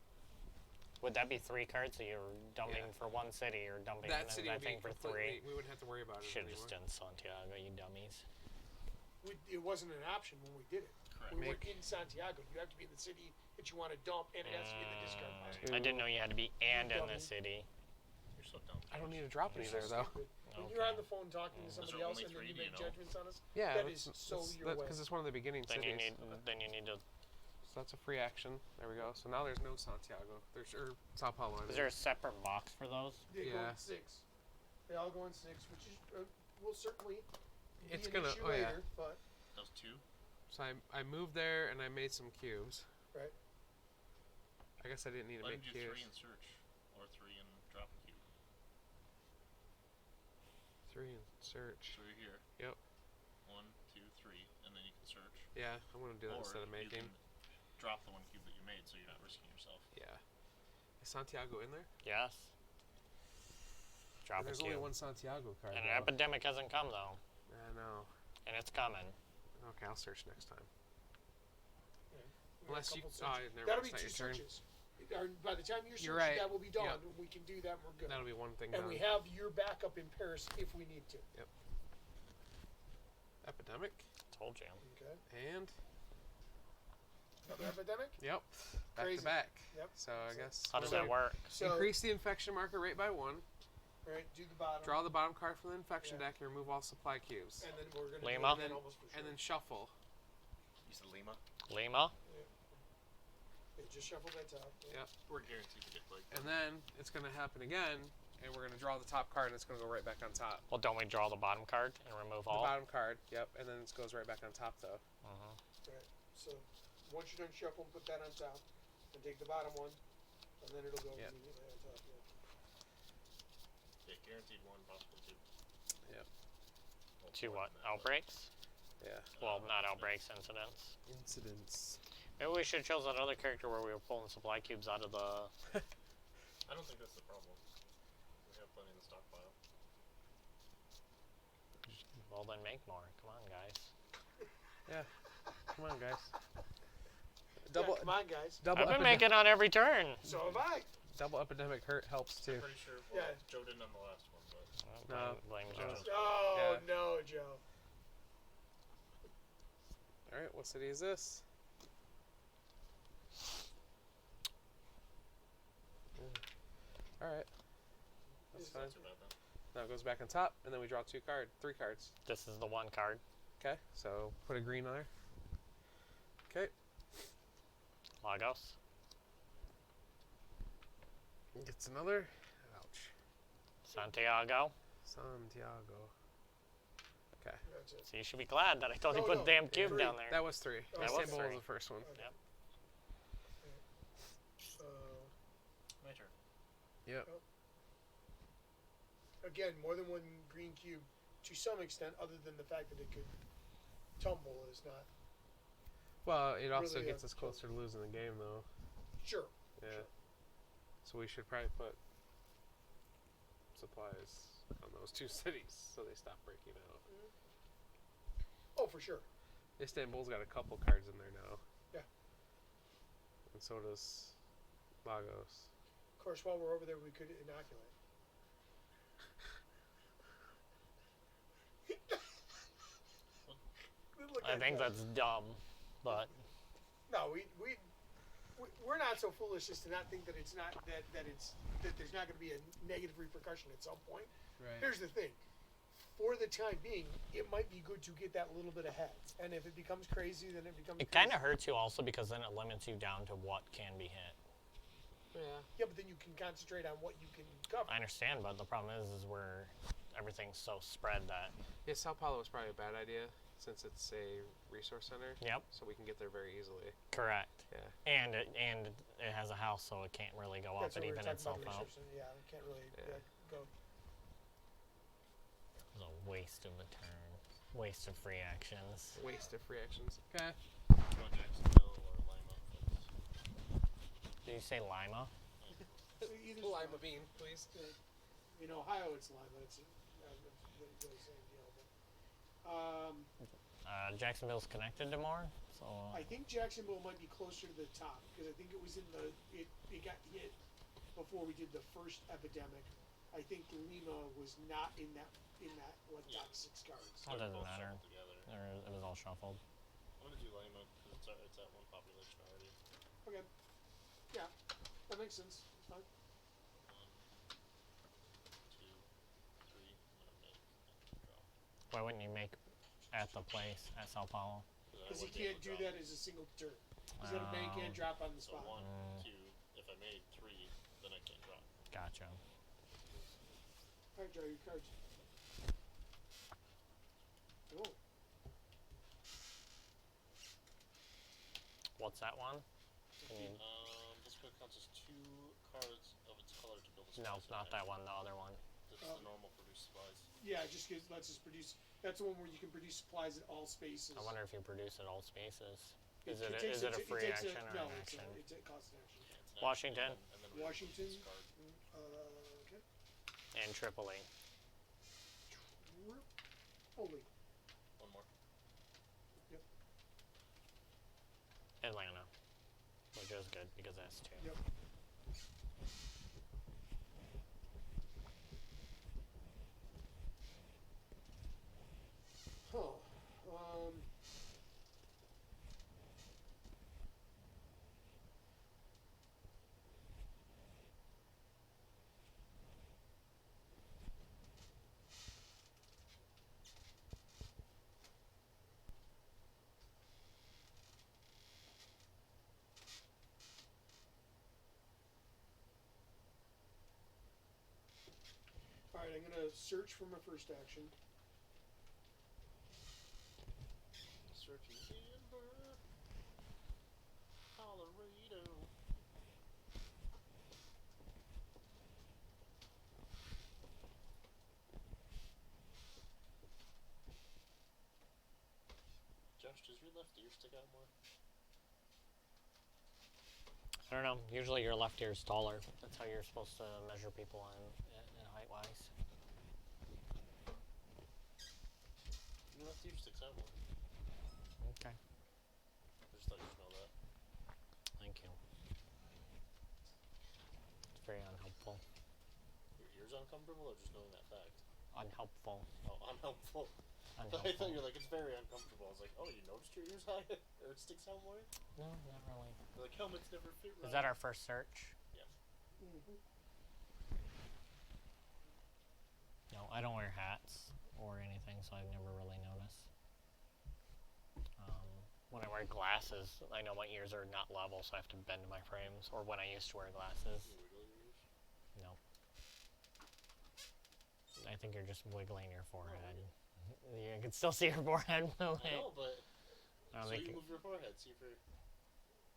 [SPEAKER 3] Would that be 3 cards? So you're dumping
[SPEAKER 1] Yeah.
[SPEAKER 3] for one city, or dumping
[SPEAKER 1] That city
[SPEAKER 3] that
[SPEAKER 1] would be
[SPEAKER 3] thing for 3?
[SPEAKER 1] completely. We wouldn't have to worry about it
[SPEAKER 3] Should have
[SPEAKER 1] anymore.
[SPEAKER 3] just done Santiago, you dummies.
[SPEAKER 2] It wasn't an option when we did it.
[SPEAKER 5] Correct.
[SPEAKER 2] We weren't in Santiago. You have to be in the city that you want to dump, and it has to be in the discard pile.
[SPEAKER 3] I didn't know you had to be and in the
[SPEAKER 2] dummy.
[SPEAKER 3] city.
[SPEAKER 5] You're so dumb.
[SPEAKER 1] I don't need to drop any
[SPEAKER 2] You're
[SPEAKER 1] there
[SPEAKER 2] so
[SPEAKER 1] though.
[SPEAKER 2] stupid. When you're on
[SPEAKER 3] Okay.
[SPEAKER 2] the phone talking to somebody
[SPEAKER 5] are
[SPEAKER 2] else
[SPEAKER 5] only
[SPEAKER 2] and then
[SPEAKER 5] three,
[SPEAKER 2] you
[SPEAKER 5] do you
[SPEAKER 2] make
[SPEAKER 5] know?
[SPEAKER 2] judgments on us,
[SPEAKER 1] Yeah,
[SPEAKER 2] that
[SPEAKER 1] that's,
[SPEAKER 2] is so your way.
[SPEAKER 1] because it's one of the beginning
[SPEAKER 3] Then you
[SPEAKER 1] cities.
[SPEAKER 3] need to.
[SPEAKER 1] So that's a free action. There we go. So now there's no Santiago. There's Sao Paulo. I
[SPEAKER 3] Is
[SPEAKER 1] mean.
[SPEAKER 3] there a separate box for those?
[SPEAKER 2] They go
[SPEAKER 1] Yeah.
[SPEAKER 2] in 6. They all go in 6, which is will certainly be
[SPEAKER 1] It's
[SPEAKER 2] an
[SPEAKER 1] gonna-
[SPEAKER 2] issue
[SPEAKER 1] oh, yeah.
[SPEAKER 2] later, but
[SPEAKER 5] Those 2?
[SPEAKER 1] So I moved there and I made some cubes.
[SPEAKER 2] right.
[SPEAKER 1] I guess I didn't need to
[SPEAKER 5] Let him
[SPEAKER 1] make
[SPEAKER 5] do 3
[SPEAKER 1] cubes.
[SPEAKER 5] and search. Or 3 and drop a cube.
[SPEAKER 1] 3 and search.
[SPEAKER 5] So you're here.
[SPEAKER 1] Yep.
[SPEAKER 5] 1, 2, 3, and then you can search.
[SPEAKER 1] Yeah, I'm gonna do that
[SPEAKER 5] Or
[SPEAKER 1] instead of
[SPEAKER 5] you
[SPEAKER 1] making.
[SPEAKER 5] can drop the 1 cube that you made, so you're not risking yourself.
[SPEAKER 1] Yeah. Is Santiago in there?
[SPEAKER 3] Yes. Drop a
[SPEAKER 1] There's
[SPEAKER 3] cube.
[SPEAKER 1] only one Santiago card.
[SPEAKER 3] And
[SPEAKER 1] though.
[SPEAKER 3] epidemic hasn't come though,
[SPEAKER 1] I know.
[SPEAKER 3] and it's coming.
[SPEAKER 1] Okay, I'll search next time.
[SPEAKER 2] We got a
[SPEAKER 1] Unless you.
[SPEAKER 2] couple
[SPEAKER 1] Oh,
[SPEAKER 2] searches.
[SPEAKER 1] never
[SPEAKER 2] That'll
[SPEAKER 1] mind.
[SPEAKER 2] be
[SPEAKER 1] It's
[SPEAKER 2] 2
[SPEAKER 1] not your turn.
[SPEAKER 2] searches. By the time you're
[SPEAKER 1] You're
[SPEAKER 2] searching,
[SPEAKER 1] right.
[SPEAKER 2] that will be done.
[SPEAKER 1] Yep.
[SPEAKER 2] We can do that and we're good.
[SPEAKER 1] That'll be one thing
[SPEAKER 2] And
[SPEAKER 1] done.
[SPEAKER 2] we have your backup in Paris if we need to.
[SPEAKER 1] Epidemic.
[SPEAKER 3] Told you.
[SPEAKER 2] Okay.
[SPEAKER 1] And.
[SPEAKER 2] Another epidemic?
[SPEAKER 1] Yep. Back
[SPEAKER 2] Crazy.
[SPEAKER 1] to back.
[SPEAKER 2] Yep.
[SPEAKER 1] So I guess.
[SPEAKER 3] How does
[SPEAKER 1] we're
[SPEAKER 3] that work?
[SPEAKER 2] So,
[SPEAKER 1] Increase the infection marker rate by 1.
[SPEAKER 2] right, do the bottom.
[SPEAKER 1] Draw the bottom card from the infection
[SPEAKER 2] Yeah.
[SPEAKER 1] deck and remove all supply cubes.
[SPEAKER 2] And then we're going to
[SPEAKER 3] Lima?
[SPEAKER 2] do that almost for sure.
[SPEAKER 1] And then shuffle.
[SPEAKER 5] You said Lima?
[SPEAKER 3] Lima.
[SPEAKER 2] Yeah, just shuffle that top.
[SPEAKER 1] Yep.
[SPEAKER 5] We're guaranteed to get like.
[SPEAKER 1] And then it's going to happen again, and we're going to draw the top card, and it's going to go right back on top.
[SPEAKER 3] Well, don't we draw the bottom card and remove
[SPEAKER 1] The
[SPEAKER 3] all?
[SPEAKER 1] bottom card, yep, and then it goes right back on top, though.
[SPEAKER 2] Right. So once you're done shuffling, put that on top. And take the bottom one. And then it'll go
[SPEAKER 1] Yep.
[SPEAKER 2] immediately on top. Yeah.
[SPEAKER 5] Yeah, guaranteed 1, possible 2.
[SPEAKER 1] Yep.
[SPEAKER 5] Well,
[SPEAKER 3] To
[SPEAKER 5] more
[SPEAKER 3] what?
[SPEAKER 5] than that, but-
[SPEAKER 3] Outbreaks?
[SPEAKER 1] Yeah.
[SPEAKER 3] Well, not outbreaks, incidents.
[SPEAKER 1] Incidents.
[SPEAKER 3] Maybe we should have chose that other character where we were pulling supply cubes out of the.
[SPEAKER 5] I don't think that's the problem. We have plenty in the stockpile.
[SPEAKER 3] Well, then make more. Come on, guys.
[SPEAKER 1] Yeah. Come on, guys.
[SPEAKER 2] Yeah, come on, guys.
[SPEAKER 1] double,
[SPEAKER 3] I've been
[SPEAKER 1] epide-
[SPEAKER 3] making on every turn.
[SPEAKER 2] So have I.
[SPEAKER 1] double epidemic hurt helps, too.
[SPEAKER 5] I'm pretty sure. Well,
[SPEAKER 2] Yeah.
[SPEAKER 5] Joe didn't on the last one, but.
[SPEAKER 3] Well, blame Joe.
[SPEAKER 2] Oh,
[SPEAKER 1] Yeah.
[SPEAKER 2] no, Joe.
[SPEAKER 1] Alright, what city is this? Alright. That's
[SPEAKER 2] Is
[SPEAKER 1] fine.
[SPEAKER 5] Not too bad then.
[SPEAKER 1] Now it goes back on top, and then we draw 3 cards.
[SPEAKER 3] This is the one card.
[SPEAKER 1] Okay, so put a green on there. Okay,
[SPEAKER 3] Lagos.
[SPEAKER 1] gets another. Ouch.
[SPEAKER 3] Santiago.
[SPEAKER 1] Santiago. Okay,
[SPEAKER 2] That's it.
[SPEAKER 3] So you should be glad that I told you
[SPEAKER 2] No,
[SPEAKER 3] put
[SPEAKER 2] no,
[SPEAKER 3] the damn cube
[SPEAKER 2] three.
[SPEAKER 3] down there.
[SPEAKER 1] that was 3.
[SPEAKER 2] That
[SPEAKER 3] was
[SPEAKER 1] Istanbul was
[SPEAKER 3] three.
[SPEAKER 1] the first one.
[SPEAKER 2] Okay.
[SPEAKER 3] Yep.
[SPEAKER 5] My turn.
[SPEAKER 1] Yep.
[SPEAKER 2] Again, more than one green cube to some extent, other than the fact that it could tumble is not.
[SPEAKER 1] Well, it also
[SPEAKER 2] Really,
[SPEAKER 1] gets us closer to losing the game, though.
[SPEAKER 2] Sure.
[SPEAKER 1] Yeah.
[SPEAKER 2] Sure.
[SPEAKER 1] So we should probably put supplies on those 2 cities so they stop breaking out.
[SPEAKER 2] Oh, for sure.
[SPEAKER 1] Istanbul's got a couple cards in there now.
[SPEAKER 2] Yeah.
[SPEAKER 1] And so does Lagos.
[SPEAKER 2] Of course, while we're over there, we could inoculate. Look
[SPEAKER 3] I
[SPEAKER 2] at
[SPEAKER 3] think
[SPEAKER 2] that.
[SPEAKER 3] that's dumb, but
[SPEAKER 2] No, we're not so foolish as to not think that it's not that there's not going to be a negative repercussion at some point.
[SPEAKER 1] Right.
[SPEAKER 2] Here's the thing: for the time being, it might be good to get that little bit ahead. And if it becomes crazy, then it becomes
[SPEAKER 3] It
[SPEAKER 2] crazy.
[SPEAKER 3] kind of hurts you also because then it limits you down to what can be hit.
[SPEAKER 1] Yeah.
[SPEAKER 2] Yeah, but then you can concentrate on what you can cover.
[SPEAKER 3] I understand, but the problem is where everything's so spread that.
[SPEAKER 1] Yeah, Sao Paulo was probably a bad idea since it's a resource center.
[SPEAKER 3] Yep,
[SPEAKER 1] So we can get there very easily.
[SPEAKER 3] correct.
[SPEAKER 1] Yeah.
[SPEAKER 3] And it has a house, so it can't really go up
[SPEAKER 2] That's
[SPEAKER 3] and
[SPEAKER 2] what we were
[SPEAKER 3] even
[SPEAKER 2] talking
[SPEAKER 3] itself
[SPEAKER 2] about
[SPEAKER 3] out.
[SPEAKER 2] research. Yeah, we can't really
[SPEAKER 1] Yeah.
[SPEAKER 2] go.
[SPEAKER 3] It was a waste of a turn. Waste of free actions.
[SPEAKER 1] Waste of free actions. Okay.
[SPEAKER 5] You want Jacksonville or Lima?
[SPEAKER 3] Did you say Lima?
[SPEAKER 2] Either
[SPEAKER 1] Lima bean, please.
[SPEAKER 2] in Ohio, it's Lima. It's the same deal. But,
[SPEAKER 3] Jacksonville's connected to more, so
[SPEAKER 2] I think Jacksonville might be closer to the top because I think it was in the it got hit before we did the first epidemic. I think Lima was not in that like top 6 cards.
[SPEAKER 3] it doesn't
[SPEAKER 5] Both
[SPEAKER 3] matter.
[SPEAKER 5] shuffled together.
[SPEAKER 3] It was all shuffled.
[SPEAKER 5] I'm gonna do Lima because it's at one population already.
[SPEAKER 2] Okay, yeah, that makes sense. It's fine.
[SPEAKER 5] 1, 2, 3. I'm gonna make and drop.
[SPEAKER 3] Why wouldn't you make at the place at Sao Paulo?
[SPEAKER 2] Because he can't do that as a single turn. Because then a man can't drop on the
[SPEAKER 5] So
[SPEAKER 2] spot.
[SPEAKER 5] 1, 2. If I made 3, then I can't drop.
[SPEAKER 3] Gotcha.
[SPEAKER 2] Alright, draw your cards. Oh,
[SPEAKER 3] What's that one? Can you,
[SPEAKER 5] This card counts as 2 cards of its color to build a
[SPEAKER 3] no,
[SPEAKER 5] supplies
[SPEAKER 3] not
[SPEAKER 5] deck.
[SPEAKER 3] that one. The other one.
[SPEAKER 5] This is the normal produce supplies.
[SPEAKER 2] yeah, just gives, lets us produce. That's the one where you can produce supplies at all spaces.
[SPEAKER 3] I wonder if you produce at all spaces.
[SPEAKER 2] It-
[SPEAKER 3] Is it
[SPEAKER 2] takes
[SPEAKER 3] is it a
[SPEAKER 2] it
[SPEAKER 3] free
[SPEAKER 2] takes
[SPEAKER 3] action or
[SPEAKER 2] no,
[SPEAKER 3] an
[SPEAKER 2] it's
[SPEAKER 3] action?
[SPEAKER 2] it costs an action.
[SPEAKER 5] Yeah, it's an
[SPEAKER 3] Washington.
[SPEAKER 5] action, and then we
[SPEAKER 2] Washington.
[SPEAKER 5] use this card.
[SPEAKER 2] Okay.
[SPEAKER 3] And Tripoli.
[SPEAKER 2] Holy.
[SPEAKER 5] One more.
[SPEAKER 3] Atlanta. Which is good because that's 2.
[SPEAKER 2] Yep. Huh. Alright, I'm gonna search for my first action.
[SPEAKER 5] Searching Denver, Colorado. Josh, does your left ear stick out more?
[SPEAKER 3] I don't know. Usually your left ear is taller. That's how you're supposed to measure people in height wise.
[SPEAKER 5] Your left ear sticks out more.
[SPEAKER 3] Okay.
[SPEAKER 5] I just thought you'd know that.
[SPEAKER 3] Thank you. It's very unhelpful.
[SPEAKER 5] Your ear's uncomfortable or just knowing that fact?
[SPEAKER 3] Unhelpful.
[SPEAKER 5] Oh, unhelpful. I thought
[SPEAKER 3] Unhelpful.
[SPEAKER 5] you were like, it's very uncomfortable. I was like, oh, you noticed your ears high? Or it sticks out more?
[SPEAKER 3] No, not really.
[SPEAKER 5] They're like, helmets never fit right.
[SPEAKER 3] Is that our first search?
[SPEAKER 2] Mm-hmm.
[SPEAKER 3] No, I don't wear hats or anything, so I've never really noticed. When I wear glasses, I know my ears are not level, so I have to bend my frames. Or when I used to wear glasses.
[SPEAKER 5] You wiggle your ears?
[SPEAKER 3] No. I think you're just wiggling your forehead. You can still see your forehead moving.
[SPEAKER 5] I know, but
[SPEAKER 3] I don't
[SPEAKER 5] so
[SPEAKER 3] think
[SPEAKER 5] you move your forehead. See if you're.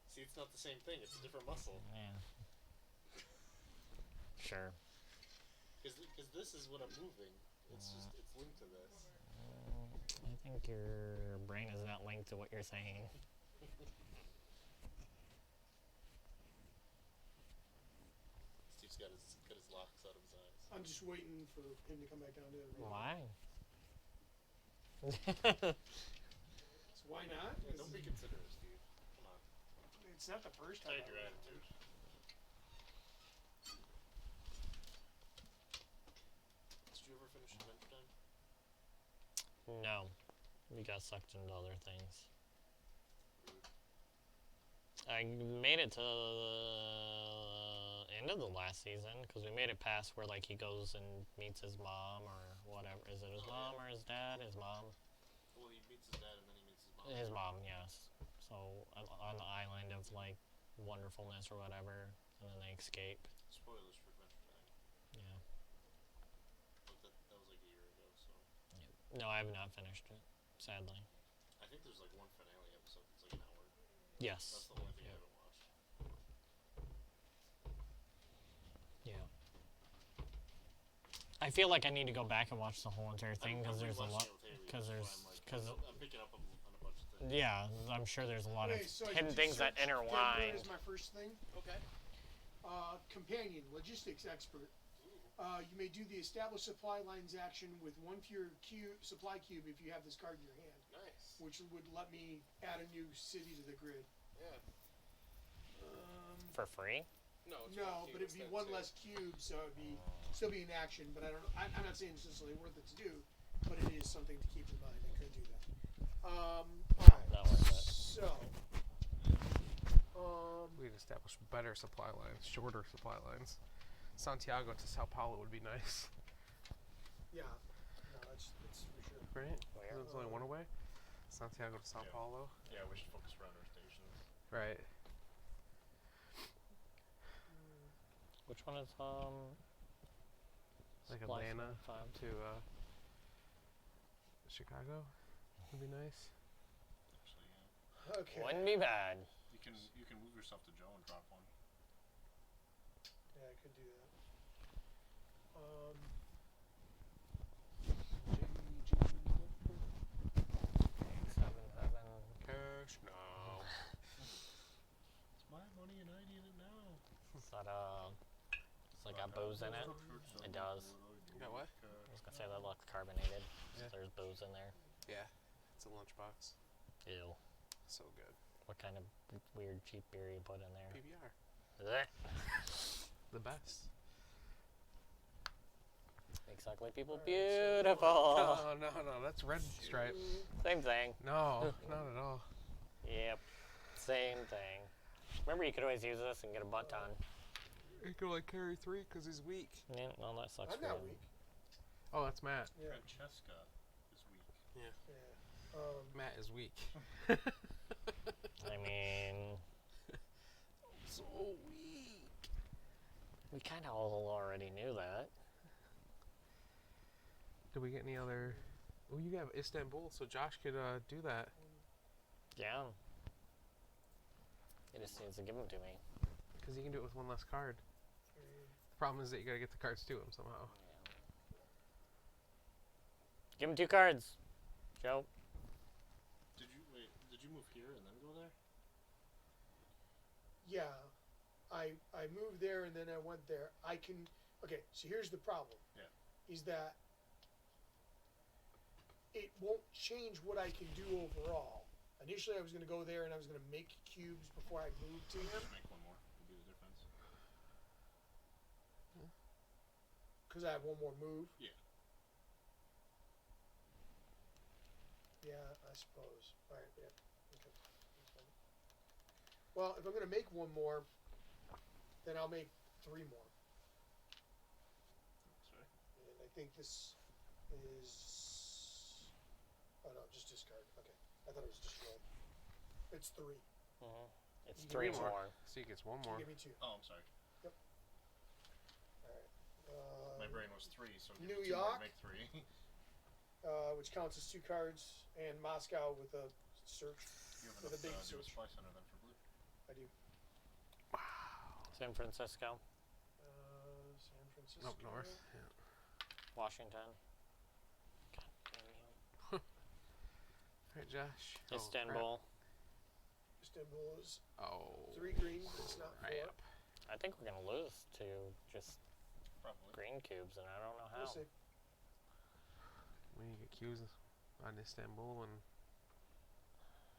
[SPEAKER 5] See, it's not the same thing. It's a different muscle.
[SPEAKER 3] Yeah. Sure.
[SPEAKER 5] Because this is what I'm moving. It's just it's linked to this.
[SPEAKER 3] I think your brain is not linked to what you're saying.
[SPEAKER 5] Steve's got his locks out of his eyes.
[SPEAKER 2] I'm just waiting for him to come back down to it.
[SPEAKER 3] Why?
[SPEAKER 2] So why not?
[SPEAKER 5] Yeah, don't be considerate, Steve. Come on.
[SPEAKER 2] It's not the first time.
[SPEAKER 5] Hide your
[SPEAKER 2] I've-
[SPEAKER 5] attitude. Did you ever finish Adventure Time?
[SPEAKER 3] No. We got sucked into other things.
[SPEAKER 5] Rude.
[SPEAKER 3] I made it to the end of the last season because we made it past where like he goes and meets his mom or whatever. Is it his mom or his dad? His mom.
[SPEAKER 5] Well, he meets his dad and then he meets his mom.
[SPEAKER 3] His mom, yes. So on the island of like wonderfulness or whatever, and then they escape.
[SPEAKER 5] Spoilers for Adventure Time.
[SPEAKER 3] Yeah.
[SPEAKER 5] But that was like a year ago, so.
[SPEAKER 3] No, I have not finished it. Sadly.
[SPEAKER 5] I think there's like one finale episode that's like an hour.
[SPEAKER 3] Yes.
[SPEAKER 5] That's the only thing I haven't watched.
[SPEAKER 3] Yeah. I feel like I need to go back and watch the whole entire thing because there's a lot. Because there's
[SPEAKER 5] I'm picking up on a bunch of things.
[SPEAKER 3] yeah, I'm sure there's a lot of
[SPEAKER 2] Okay, so
[SPEAKER 3] hidden
[SPEAKER 2] did you
[SPEAKER 3] things that
[SPEAKER 2] search
[SPEAKER 3] intertwine.
[SPEAKER 2] Deadbird is my first thing.
[SPEAKER 5] Okay.
[SPEAKER 2] Companion, logistics expert. You may do the established supply lines action with one fewer supply cube if you have this card in your hand,
[SPEAKER 1] Nice.
[SPEAKER 2] which would let me add a new city to the grid.
[SPEAKER 1] Yeah.
[SPEAKER 3] For free?
[SPEAKER 1] No. It's
[SPEAKER 2] No,
[SPEAKER 1] one
[SPEAKER 2] but
[SPEAKER 1] cube
[SPEAKER 2] it'd be
[SPEAKER 1] instead,
[SPEAKER 2] one
[SPEAKER 1] too.
[SPEAKER 2] less cube, so it'd be still be in action. But I don't know. I'm not saying it's necessarily worth it to do, but it is something to keep in mind. I could do that. All right.
[SPEAKER 3] Not worth it.
[SPEAKER 2] So,
[SPEAKER 1] We'd establish better supply lines, shorter supply lines. Santiago to Sao Paulo would be nice,
[SPEAKER 2] yeah, no, that's for sure.
[SPEAKER 1] right?
[SPEAKER 3] Where?
[SPEAKER 1] There's only one away. Santiago to Sao
[SPEAKER 5] Yeah.
[SPEAKER 1] Paulo.
[SPEAKER 5] Yeah, we should focus around our stations.
[SPEAKER 1] Right.
[SPEAKER 3] Which one is
[SPEAKER 1] Like
[SPEAKER 3] Supply
[SPEAKER 1] Atlanta
[SPEAKER 3] Fund 5?
[SPEAKER 1] to Chicago would be nice.
[SPEAKER 5] Actually, yeah.
[SPEAKER 2] Okay.
[SPEAKER 3] Wouldn't be bad.
[SPEAKER 5] You can move yourself to Joe and drop one.
[SPEAKER 2] Yeah, I could do that.
[SPEAKER 1] Cash now.
[SPEAKER 5] It's my money and I need it now.
[SPEAKER 3] Is that it's like got booze in it? It does.
[SPEAKER 1] Got what?
[SPEAKER 3] I was gonna say that looks carbonated. So
[SPEAKER 1] Yeah.
[SPEAKER 3] there's booze in there.
[SPEAKER 1] Yeah, it's a lunchbox.
[SPEAKER 3] Ew.
[SPEAKER 1] So good.
[SPEAKER 3] What kind of weird cheap beer you put in there?
[SPEAKER 1] PBR,
[SPEAKER 3] Blech.
[SPEAKER 1] the best.
[SPEAKER 3] Makes ugly people
[SPEAKER 2] Alright, so-
[SPEAKER 3] beautiful.
[SPEAKER 1] No, that's Red Stripe.
[SPEAKER 3] Same thing.
[SPEAKER 1] No, not at all.
[SPEAKER 3] Yep. Same thing. Remember, you could always use this and get a butt ton.
[SPEAKER 1] He could like carry 3 because he's weak.
[SPEAKER 3] Yeah, well, that sucks
[SPEAKER 2] I'm
[SPEAKER 3] for
[SPEAKER 2] not
[SPEAKER 3] him.
[SPEAKER 2] weak.
[SPEAKER 1] Oh, that's Matt.
[SPEAKER 2] Yeah.
[SPEAKER 5] Francesca is weak.
[SPEAKER 2] Yeah.
[SPEAKER 1] Matt is weak.
[SPEAKER 3] I mean,
[SPEAKER 1] So weak.
[SPEAKER 3] we kind of all already knew that.
[SPEAKER 1] Did we get any other? Oh, you have Istanbul, so Josh could do that.
[SPEAKER 3] Yeah. He just needs to give them to me.
[SPEAKER 1] Because he can do it with one less card. The problem is that you gotta get the cards to him somehow.
[SPEAKER 3] Give him 2 cards, Joe.
[SPEAKER 5] Did you move here and then go there?
[SPEAKER 2] Yeah. I moved there and then I went there. Okay, so here's the problem.
[SPEAKER 5] Yeah.
[SPEAKER 2] Is that it won't change what I can do overall. Initially I was gonna go there and I was gonna make cubes before I moved to him.
[SPEAKER 5] Just make one more. Would be the difference.
[SPEAKER 2] Because I have one more move.
[SPEAKER 5] Yeah.
[SPEAKER 2] Yeah, I suppose. Alright, yeah. Okay. Well, if I'm gonna make one more, then I'll make 3 more.
[SPEAKER 5] Sorry.
[SPEAKER 2] And I think this is. Oh no, just discard. Okay. I thought it was just roll. It's 3.
[SPEAKER 3] It's
[SPEAKER 2] You
[SPEAKER 3] 3
[SPEAKER 2] give me
[SPEAKER 3] more.
[SPEAKER 1] So he gets one
[SPEAKER 2] You
[SPEAKER 1] more.
[SPEAKER 2] give me 2.
[SPEAKER 5] Oh, I'm sorry.
[SPEAKER 2] Alright.
[SPEAKER 5] My brain was 3, so give
[SPEAKER 2] New
[SPEAKER 5] me 2 more
[SPEAKER 2] York?
[SPEAKER 5] to make 3.
[SPEAKER 2] Which counts as 2 cards, and Moscow with a search.
[SPEAKER 5] You have
[SPEAKER 2] With a
[SPEAKER 5] enough
[SPEAKER 2] big
[SPEAKER 5] to do a
[SPEAKER 2] search.
[SPEAKER 5] supply center then for blue.
[SPEAKER 2] I do.
[SPEAKER 3] San Francisco,
[SPEAKER 2] San Francisco.
[SPEAKER 1] Up north. Yeah.
[SPEAKER 3] Washington. God damn you.
[SPEAKER 1] Alright, Josh.
[SPEAKER 3] Istanbul.
[SPEAKER 2] Istanbul is
[SPEAKER 1] Oh.
[SPEAKER 2] 3 green. It's not 4.
[SPEAKER 1] Crap.
[SPEAKER 3] I think we're gonna lose to just
[SPEAKER 5] Probably.
[SPEAKER 3] green cubes, and I don't know how.
[SPEAKER 2] We'll see.
[SPEAKER 1] We need to get cubes on Istanbul and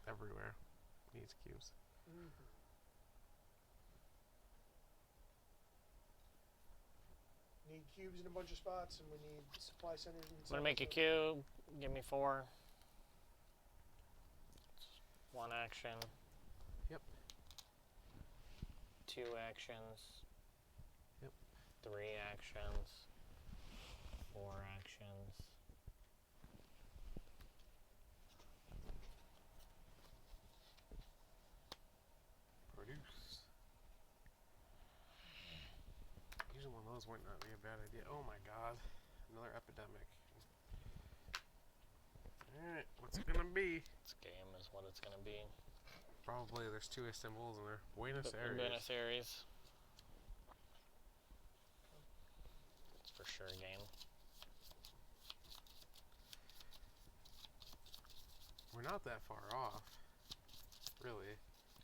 [SPEAKER 1] everywhere. Needs cubes.
[SPEAKER 2] Mm-hmm. Need cubes in a bunch of spots, and we need supply centers.
[SPEAKER 3] I'm gonna make a cube. Give me 4. 1 action.
[SPEAKER 1] Yep.
[SPEAKER 3] 2 actions.
[SPEAKER 1] Yep.
[SPEAKER 3] 3 actions. 4 actions.
[SPEAKER 1] Produce. Using one of those might not be a bad idea. Oh my god. Another epidemic. Alright, what's it gonna be?
[SPEAKER 3] This game is what it's gonna be.
[SPEAKER 1] Probably there's 2 symbols in there. Buenos Aires.
[SPEAKER 3] Buenos Aires. It's for sure a game.
[SPEAKER 1] We're not that far off. Really.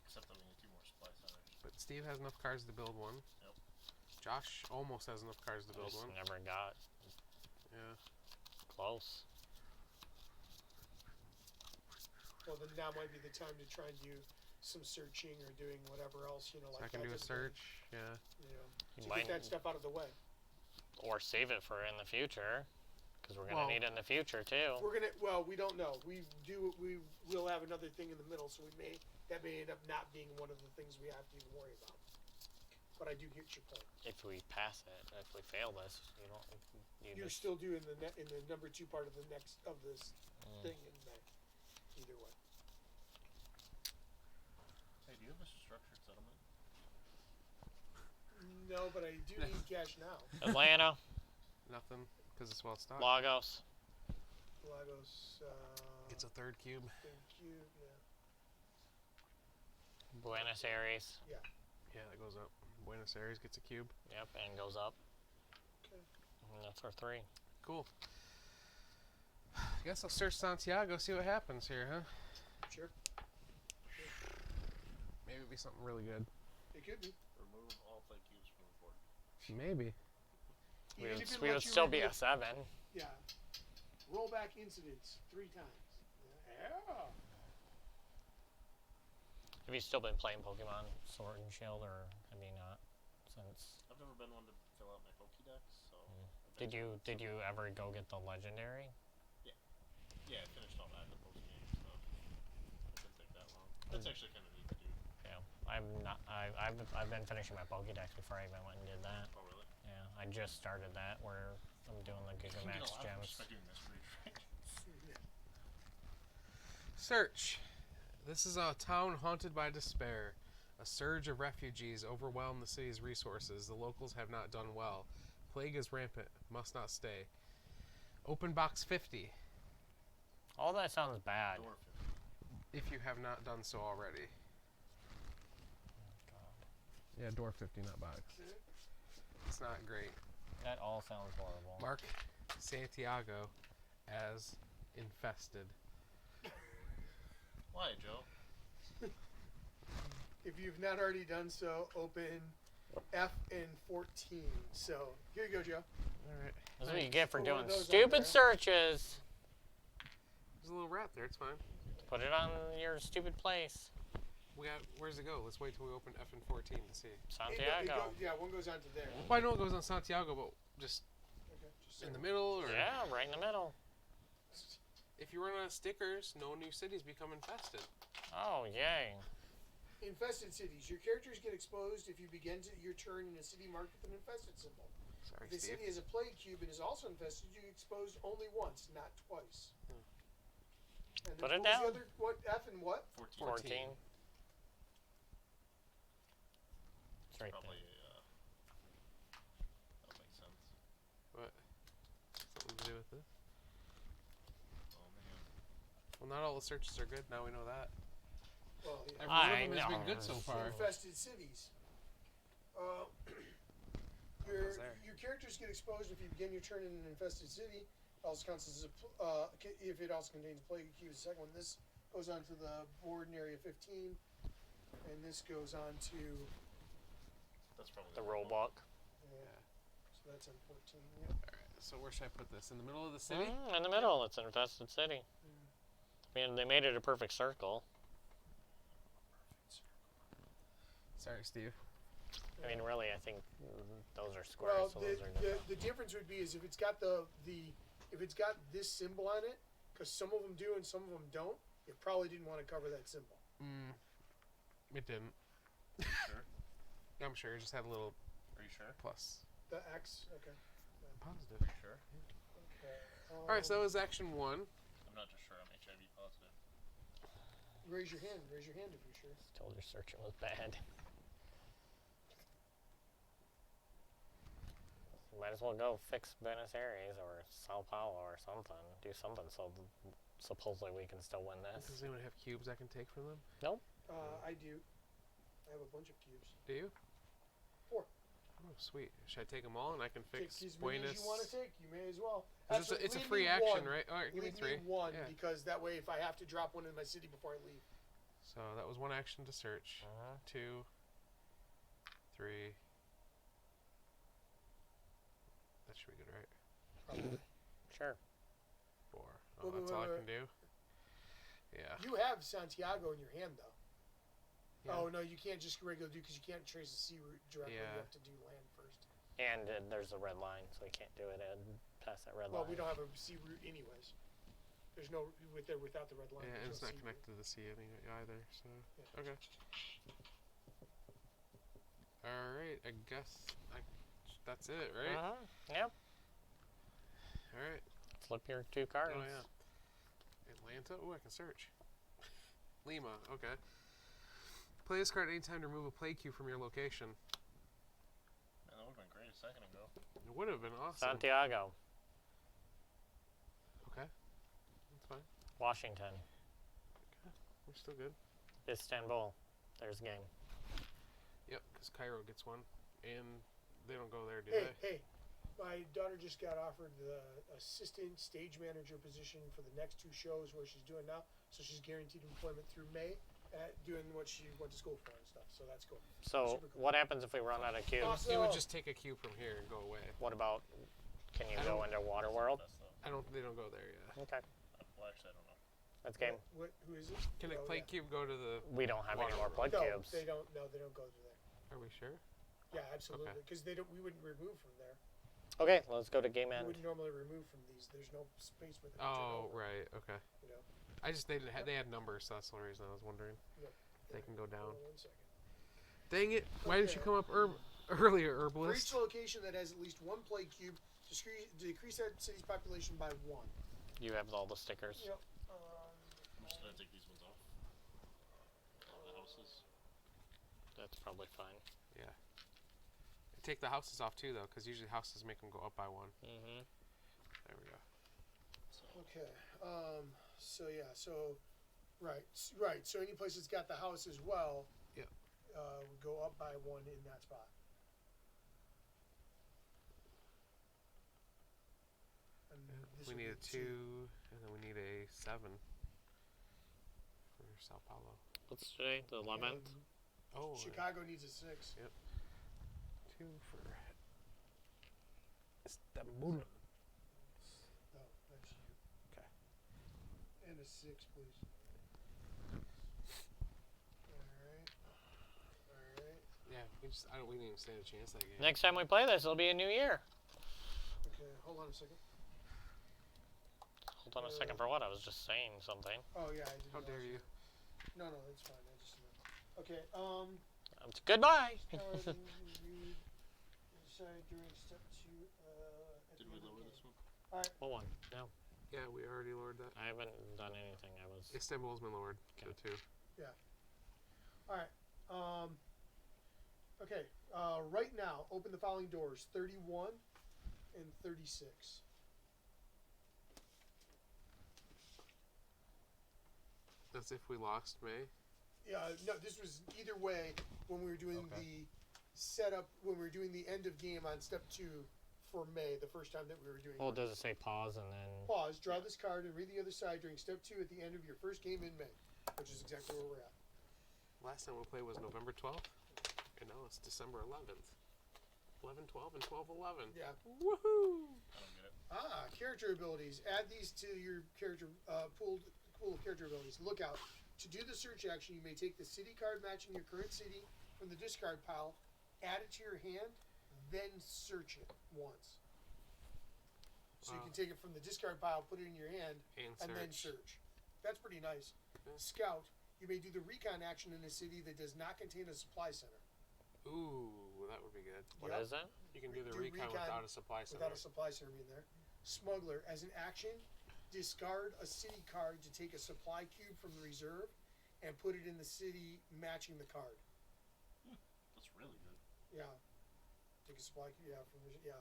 [SPEAKER 5] Except that we need 2 more supply centers.
[SPEAKER 1] But Steve has enough cards to build one.
[SPEAKER 5] Yep.
[SPEAKER 1] Josh almost has enough cards to
[SPEAKER 3] I
[SPEAKER 1] build
[SPEAKER 3] just
[SPEAKER 1] one.
[SPEAKER 3] never got
[SPEAKER 1] Yeah.
[SPEAKER 3] close.
[SPEAKER 2] Well, then now might be the time to try and do some searching or doing whatever else, you know,
[SPEAKER 1] So
[SPEAKER 2] like
[SPEAKER 1] I can
[SPEAKER 2] that
[SPEAKER 1] do a
[SPEAKER 2] type of thing,
[SPEAKER 1] search. Yeah.
[SPEAKER 2] You know,
[SPEAKER 3] You
[SPEAKER 2] to
[SPEAKER 3] might,
[SPEAKER 2] get that stuff out of the way.
[SPEAKER 3] or save it for in the future, because we're gonna
[SPEAKER 1] Well-
[SPEAKER 3] need it in the future too.
[SPEAKER 2] We're gonna. Well, we don't know. We will have another thing in the middle, so that may end up not being one of the things we have to even worry about. But I do get your point.
[SPEAKER 3] If we pass it, if we fail this, you don't.
[SPEAKER 2] You're
[SPEAKER 3] just,
[SPEAKER 2] still doing in the number 2 part of the next of this
[SPEAKER 3] Mm.
[SPEAKER 2] thing in May. Either way.
[SPEAKER 5] Hey, do you have a structured settlement?
[SPEAKER 2] No, but I do need cash now.
[SPEAKER 3] Atlanta,
[SPEAKER 1] Nothing, because it's well stocked.
[SPEAKER 3] Lagos.
[SPEAKER 2] Lagos.
[SPEAKER 1] It's a 3rd cube.
[SPEAKER 2] Third cube. Yeah.
[SPEAKER 3] Buenos Aires.
[SPEAKER 1] Yeah, that goes up. Buenos Aires gets a cube.
[SPEAKER 3] Yep, and goes up.
[SPEAKER 2] Okay.
[SPEAKER 3] And that's our 3.
[SPEAKER 1] Cool. I guess I'll search Santiago, see what happens here, huh?
[SPEAKER 2] Sure.
[SPEAKER 1] Maybe it'll be something really good.
[SPEAKER 2] It could be.
[SPEAKER 5] Remove all play cubes from the board.
[SPEAKER 1] Maybe.
[SPEAKER 3] We
[SPEAKER 2] Even
[SPEAKER 3] would,
[SPEAKER 2] if it
[SPEAKER 3] we would
[SPEAKER 2] lets you
[SPEAKER 3] still be
[SPEAKER 2] review-
[SPEAKER 3] a 7.
[SPEAKER 2] Yeah. Roll back incidents 3 times. Yeah.
[SPEAKER 3] Have you still been playing Pokemon Sword and Shield, or have you not? Since
[SPEAKER 5] I've never been one to fill out my Pokédex, so.
[SPEAKER 3] did you ever go get the legendary?
[SPEAKER 5] Yeah, I finished all that, the post-game stuff. It didn't take that long. That's actually kind of neat to do.
[SPEAKER 3] Yeah, I've been finishing my Pokédex before I even went and did that.
[SPEAKER 5] Oh, really?
[SPEAKER 3] Yeah, I just started that where I'm doing the
[SPEAKER 5] You can get a
[SPEAKER 3] Gigamax
[SPEAKER 5] lot of
[SPEAKER 3] gems.
[SPEAKER 5] by doing mystery trades.
[SPEAKER 1] Search. This is a town haunted by despair. A surge of refugees overwhelm the city's resources. The locals have not done well. Plague is rampant. Must not stay. Open box 50.
[SPEAKER 3] All that sounds bad.
[SPEAKER 5] Door 50.
[SPEAKER 1] If you have not done so already. Yeah, door 50, not box. It's not great.
[SPEAKER 3] That all sounds horrible.
[SPEAKER 1] Mark Santiago as infested.
[SPEAKER 5] Why, Joe?
[SPEAKER 2] If you've not already done so, open F and 14. So here you go, Joe.
[SPEAKER 1] Alright.
[SPEAKER 3] That's what you get for
[SPEAKER 2] Put one of
[SPEAKER 3] doing
[SPEAKER 2] those out
[SPEAKER 3] stupid
[SPEAKER 2] there.
[SPEAKER 3] searches.
[SPEAKER 1] There's a little rat there, it's fine.
[SPEAKER 3] Put it on your stupid place.
[SPEAKER 1] Where's it go? Let's wait till we open F and 14 to see.
[SPEAKER 3] Santiago.
[SPEAKER 2] Yeah, one goes on to there.
[SPEAKER 1] Well, I know it goes on Santiago, but just
[SPEAKER 2] Okay, just
[SPEAKER 1] in the
[SPEAKER 2] saying.
[SPEAKER 1] middle, or
[SPEAKER 3] Yeah, right in the middle.
[SPEAKER 1] if you run out of stickers, no new cities become infested.
[SPEAKER 3] Oh, yay.
[SPEAKER 2] Infested cities. Your characters get exposed if you begin your turn in a city marked with an infested symbol.
[SPEAKER 1] Sorry,
[SPEAKER 2] If the
[SPEAKER 1] Steve.
[SPEAKER 2] city is a plague cube and is also infested, you get exposed only once, not twice. And
[SPEAKER 3] Put
[SPEAKER 2] then
[SPEAKER 3] it
[SPEAKER 2] what was
[SPEAKER 3] down.
[SPEAKER 2] the other, what, F and what?
[SPEAKER 5] 14.
[SPEAKER 3] 14. It's right
[SPEAKER 5] Probably,
[SPEAKER 3] there.
[SPEAKER 5] that makes sense.
[SPEAKER 1] What? Something to do with this?
[SPEAKER 5] Oh, man.
[SPEAKER 1] Well, not all the searches are good. Now we know that.
[SPEAKER 2] Well, yeah.
[SPEAKER 1] Every one
[SPEAKER 3] I
[SPEAKER 1] of them has been
[SPEAKER 3] know.
[SPEAKER 1] good so far.
[SPEAKER 2] Infested cities. Your
[SPEAKER 1] goes there?
[SPEAKER 2] your characters get exposed if you begin your turn in an infested city. It also counts as if it also contains a plague cube. The second one. This goes on to the board in area 15, and this goes on to
[SPEAKER 5] That's probably
[SPEAKER 3] The
[SPEAKER 5] the
[SPEAKER 3] roll book.
[SPEAKER 2] so that's on 14. Yeah.
[SPEAKER 1] Alright, so where should I put this? In the middle of the city?
[SPEAKER 3] In the middle, it's an infested city. I mean, they made it a perfect circle.
[SPEAKER 1] Sorry, Steve.
[SPEAKER 3] I mean, really, I think those are squares,
[SPEAKER 2] Well,
[SPEAKER 3] so those are different.
[SPEAKER 2] the difference would be is if it's got if it's got this symbol on it, because some of them do and some of them don't. It probably didn't want to cover that symbol.
[SPEAKER 1] It didn't.
[SPEAKER 5] Sure.
[SPEAKER 1] I'm sure. It just had a little
[SPEAKER 5] Are you sure?
[SPEAKER 1] plus.
[SPEAKER 2] The X. Okay.
[SPEAKER 1] Positive.
[SPEAKER 5] Are you sure?
[SPEAKER 2] Okay.
[SPEAKER 1] All right, so that was action 1.
[SPEAKER 5] I'm not just sure I'm HIV positive.
[SPEAKER 2] Raise your hand. Raise your hand if you're sure.
[SPEAKER 3] Told your searching was bad. Might as well go fix Buenos Aires or Sao Paulo or something. Do something so supposedly we can still win this.
[SPEAKER 1] Does anyone have cubes I can take from them?
[SPEAKER 3] Nope.
[SPEAKER 2] I do. I have a bunch of cubes.
[SPEAKER 1] Do you?
[SPEAKER 2] 4.
[SPEAKER 1] Oh, sweet. Should I take them all and I can
[SPEAKER 2] Take
[SPEAKER 1] fix
[SPEAKER 2] as many
[SPEAKER 1] Buenos?
[SPEAKER 2] as you want to take. You may as well.
[SPEAKER 1] It's a
[SPEAKER 2] Leave
[SPEAKER 1] free
[SPEAKER 2] me
[SPEAKER 1] action,
[SPEAKER 2] one.
[SPEAKER 1] right? All right, give me
[SPEAKER 2] Leave
[SPEAKER 1] 3.
[SPEAKER 2] me one
[SPEAKER 1] Yeah.
[SPEAKER 2] because that way, if I have to drop one in my city before I leave.
[SPEAKER 1] So that was 1 action to search. 2, 3. That should be good, right?
[SPEAKER 3] Sure.
[SPEAKER 1] 4. Oh,
[SPEAKER 2] Wait,
[SPEAKER 1] that's
[SPEAKER 2] wait,
[SPEAKER 1] all I
[SPEAKER 2] wait,
[SPEAKER 1] can do. Yeah.
[SPEAKER 2] You have Santiago in your hand, though.
[SPEAKER 1] Yeah.
[SPEAKER 2] Oh no, you can't just regular do because you can't trace the sea route directly.
[SPEAKER 1] Yeah.
[SPEAKER 2] You have to do land first.
[SPEAKER 3] And there's a red line, so we can't do it past that red
[SPEAKER 2] Well,
[SPEAKER 3] line.
[SPEAKER 2] we don't have a sea route anyways. There's no without the red line.
[SPEAKER 1] Yeah, and
[SPEAKER 2] there's
[SPEAKER 1] it's
[SPEAKER 2] no
[SPEAKER 1] not
[SPEAKER 2] sea
[SPEAKER 1] connected to the sea either, so.
[SPEAKER 2] Yeah.
[SPEAKER 1] Okay. Alright, I guess that's it, right?
[SPEAKER 3] Yep.
[SPEAKER 1] Alright.
[SPEAKER 3] Flip your 2 cards.
[SPEAKER 1] Oh, yeah. Atlanta? Oh, I can search. Lima, okay. Play this card anytime to remove a play cube from your location.
[SPEAKER 5] Man, that would have been great a second ago.
[SPEAKER 1] It would have been awesome.
[SPEAKER 3] Santiago,
[SPEAKER 1] Okay. That's fine.
[SPEAKER 3] Washington,
[SPEAKER 1] We're still good.
[SPEAKER 3] Istanbul. There's game.
[SPEAKER 1] Yep, because Cairo gets one. And they don't go there, do
[SPEAKER 2] Hey,
[SPEAKER 1] they?
[SPEAKER 2] hey, my daughter just got offered the assistant stage manager position for the next 2 shows where she's doing now. So she's guaranteed employment through May at doing what she went to school for and stuff. So that's cool.
[SPEAKER 3] So
[SPEAKER 2] Super cool.
[SPEAKER 3] what happens if we run out of cubes?
[SPEAKER 2] Awesome.
[SPEAKER 1] It would just take a cube from here and go away.
[SPEAKER 3] What about? Can you
[SPEAKER 1] I
[SPEAKER 3] go
[SPEAKER 1] don't-
[SPEAKER 3] into Waterworld?
[SPEAKER 5] That's the,
[SPEAKER 1] They don't go there yet.
[SPEAKER 3] Okay,
[SPEAKER 5] well, actually, I don't know.
[SPEAKER 3] that's game.
[SPEAKER 2] Who is it?
[SPEAKER 1] Can a
[SPEAKER 2] Oh,
[SPEAKER 1] play
[SPEAKER 2] yeah.
[SPEAKER 1] cube go to the?
[SPEAKER 3] We don't have any more
[SPEAKER 1] Waterworld.
[SPEAKER 3] plug
[SPEAKER 2] No,
[SPEAKER 3] cubes.
[SPEAKER 2] they don't. No, they don't go to there.
[SPEAKER 1] Are we sure?
[SPEAKER 2] Yeah, absolutely. Because they don't. We wouldn't remove from there.
[SPEAKER 3] Okay, let's go to game
[SPEAKER 2] We
[SPEAKER 3] end.
[SPEAKER 2] wouldn't normally remove from these. There's no space with it. to
[SPEAKER 1] Oh,
[SPEAKER 2] turn over,
[SPEAKER 1] right. Okay.
[SPEAKER 2] You know.
[SPEAKER 1] They had numbers, so that's the reason I was wondering.
[SPEAKER 2] Yeah.
[SPEAKER 1] They can go down.
[SPEAKER 2] Hold on 1 second.
[SPEAKER 1] Dang it! Why didn't you
[SPEAKER 2] Okay.
[SPEAKER 1] come up earlier,
[SPEAKER 2] For
[SPEAKER 1] herbalist?
[SPEAKER 2] each location that has at least 1 play cube, decrease that city's population by 1.
[SPEAKER 3] You have all the stickers.
[SPEAKER 2] Yep.
[SPEAKER 5] I'm just gonna take these ones off. All the houses.
[SPEAKER 3] That's probably fine.
[SPEAKER 1] Yeah. Take the houses off too, though, because usually houses make them go up by 1.
[SPEAKER 3] Mm-hmm.
[SPEAKER 1] There we go.
[SPEAKER 2] Okay. So yeah. So, right. So any place that's got the house as well.
[SPEAKER 1] Yep.
[SPEAKER 2] Would go up by 1 in that spot. And this
[SPEAKER 1] We
[SPEAKER 2] would
[SPEAKER 1] need
[SPEAKER 2] be
[SPEAKER 1] a 2, and then we need a 7 for Sao Paulo.
[SPEAKER 3] What's today? The 11th.
[SPEAKER 1] Oh,
[SPEAKER 2] Chicago needs a 6.
[SPEAKER 1] 2 for Istanbul.
[SPEAKER 2] No, that's you.
[SPEAKER 1] Okay.
[SPEAKER 2] And a 6, please. Alright.
[SPEAKER 1] Yeah, we didn't even stand a chance that game.
[SPEAKER 3] Next time we play this, it'll be a new year.
[SPEAKER 2] Okay, hold on a second.
[SPEAKER 3] Hold on a second for what? I was just saying something.
[SPEAKER 2] Oh yeah, I did.
[SPEAKER 1] How dare you?
[SPEAKER 2] No, that's fine. I just. Okay.
[SPEAKER 3] It's goodbye.
[SPEAKER 2] You decided during step 2. At
[SPEAKER 5] Did
[SPEAKER 2] the
[SPEAKER 5] we
[SPEAKER 2] end of
[SPEAKER 5] lower
[SPEAKER 2] the
[SPEAKER 5] this
[SPEAKER 2] game.
[SPEAKER 5] one?
[SPEAKER 3] What one? No,
[SPEAKER 1] Yeah, we already lowered that.
[SPEAKER 3] I haven't done anything. I was.
[SPEAKER 1] Istanbul's been lowered to 2.
[SPEAKER 2] All right. Okay. Right now, open the following doors: 31 and 36.
[SPEAKER 1] That's if we lost May.
[SPEAKER 2] Yeah. No, this was either way when we were doing the setup. When we were doing the end of game on step 2 for May, the first time that we were doing.
[SPEAKER 3] Well, does it say pause and then?
[SPEAKER 2] Pause. Draw this card and read the other side during step 2 at the end of your first game in May, which is exactly where we're at.
[SPEAKER 1] Last time we played was November 12th, and now it's December 11th. 11, 12, and 12, 11.
[SPEAKER 2] Yeah.
[SPEAKER 1] Woohoo!
[SPEAKER 5] I don't get it.
[SPEAKER 2] Character abilities. Add these to your character pool of character abilities. Look out. To do the search action, you may take the city card matching your current city from the discard pile, add it to your hand, then search it once. So you
[SPEAKER 1] Wow.
[SPEAKER 2] can take it from the discard pile, put it in your hand,
[SPEAKER 1] And
[SPEAKER 2] then
[SPEAKER 1] search.
[SPEAKER 2] search. That's pretty nice.
[SPEAKER 1] Yeah.
[SPEAKER 2] Scout. You may do the recon action in a city that does not contain a supply center.
[SPEAKER 1] Ooh, that would be good.
[SPEAKER 3] What
[SPEAKER 2] Yep.
[SPEAKER 3] is it?
[SPEAKER 1] You can do the
[SPEAKER 2] Do
[SPEAKER 1] recon
[SPEAKER 2] recon
[SPEAKER 1] without a supply center.
[SPEAKER 2] Without a supply center being there. Smuggler. As an action, discard a city card to take a supply cube from the reserve and put it in the city matching the card.
[SPEAKER 5] That's really good.
[SPEAKER 2] Yeah. Take a supply cube, yeah, from the, yeah.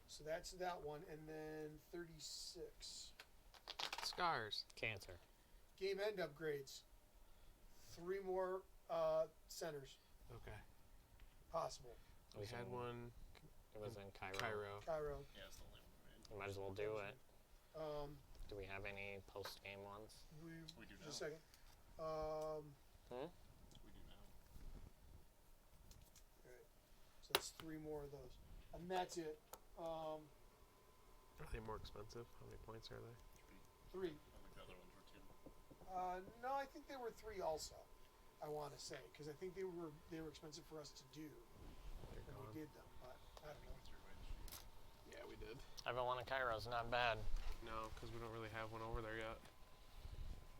[SPEAKER 2] So that's that one. And then 36.
[SPEAKER 1] Scars.
[SPEAKER 3] Cancer.
[SPEAKER 2] Game end upgrades. 3 more centers
[SPEAKER 1] Okay.
[SPEAKER 2] possible.
[SPEAKER 1] We had one.
[SPEAKER 3] It was in Cairo.
[SPEAKER 2] Cairo.
[SPEAKER 5] Yeah, it's the only one, right?
[SPEAKER 3] We might as well do it.
[SPEAKER 2] Um,
[SPEAKER 3] Do we have any post-game ones?
[SPEAKER 5] We do now.
[SPEAKER 2] just a second.
[SPEAKER 5] We do now.
[SPEAKER 2] Alright. So that's 3 more of those. And that's it.
[SPEAKER 1] Are they more expensive? How many points are they?
[SPEAKER 2] 3.
[SPEAKER 5] I think the other ones were 2.
[SPEAKER 2] No, I think they were 3 also. I want to say because I think they were expensive for us to do
[SPEAKER 1] They're
[SPEAKER 2] when
[SPEAKER 1] gone.
[SPEAKER 2] we did them, but I don't know.
[SPEAKER 1] Yeah, we did.
[SPEAKER 3] Everyone in Cairo's not bad.
[SPEAKER 1] No, because we don't really have one over there yet.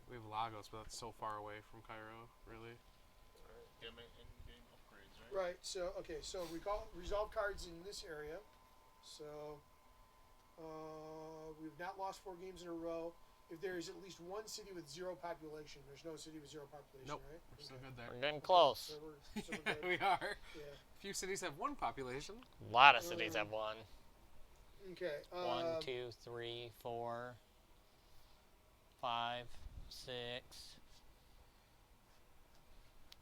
[SPEAKER 1] We have Lagos, but that's so far away from Cairo, really.
[SPEAKER 5] In-game upgrades, right?
[SPEAKER 2] Right. So okay. So resolve cards in this area. So we've not lost 4 games in a row. If there is at least one city with 0 population, there's no city with 0 population,
[SPEAKER 1] Nope.
[SPEAKER 2] right?
[SPEAKER 1] We're still
[SPEAKER 2] Okay.
[SPEAKER 1] good there.
[SPEAKER 3] We're getting close.
[SPEAKER 2] So we're
[SPEAKER 1] Yeah,
[SPEAKER 2] good.
[SPEAKER 1] we are.
[SPEAKER 2] Yeah.
[SPEAKER 1] Few cities have 1 population.
[SPEAKER 3] A lot of cities have one.
[SPEAKER 2] Okay.
[SPEAKER 3] 1, 2, 3, 4, 5, 6.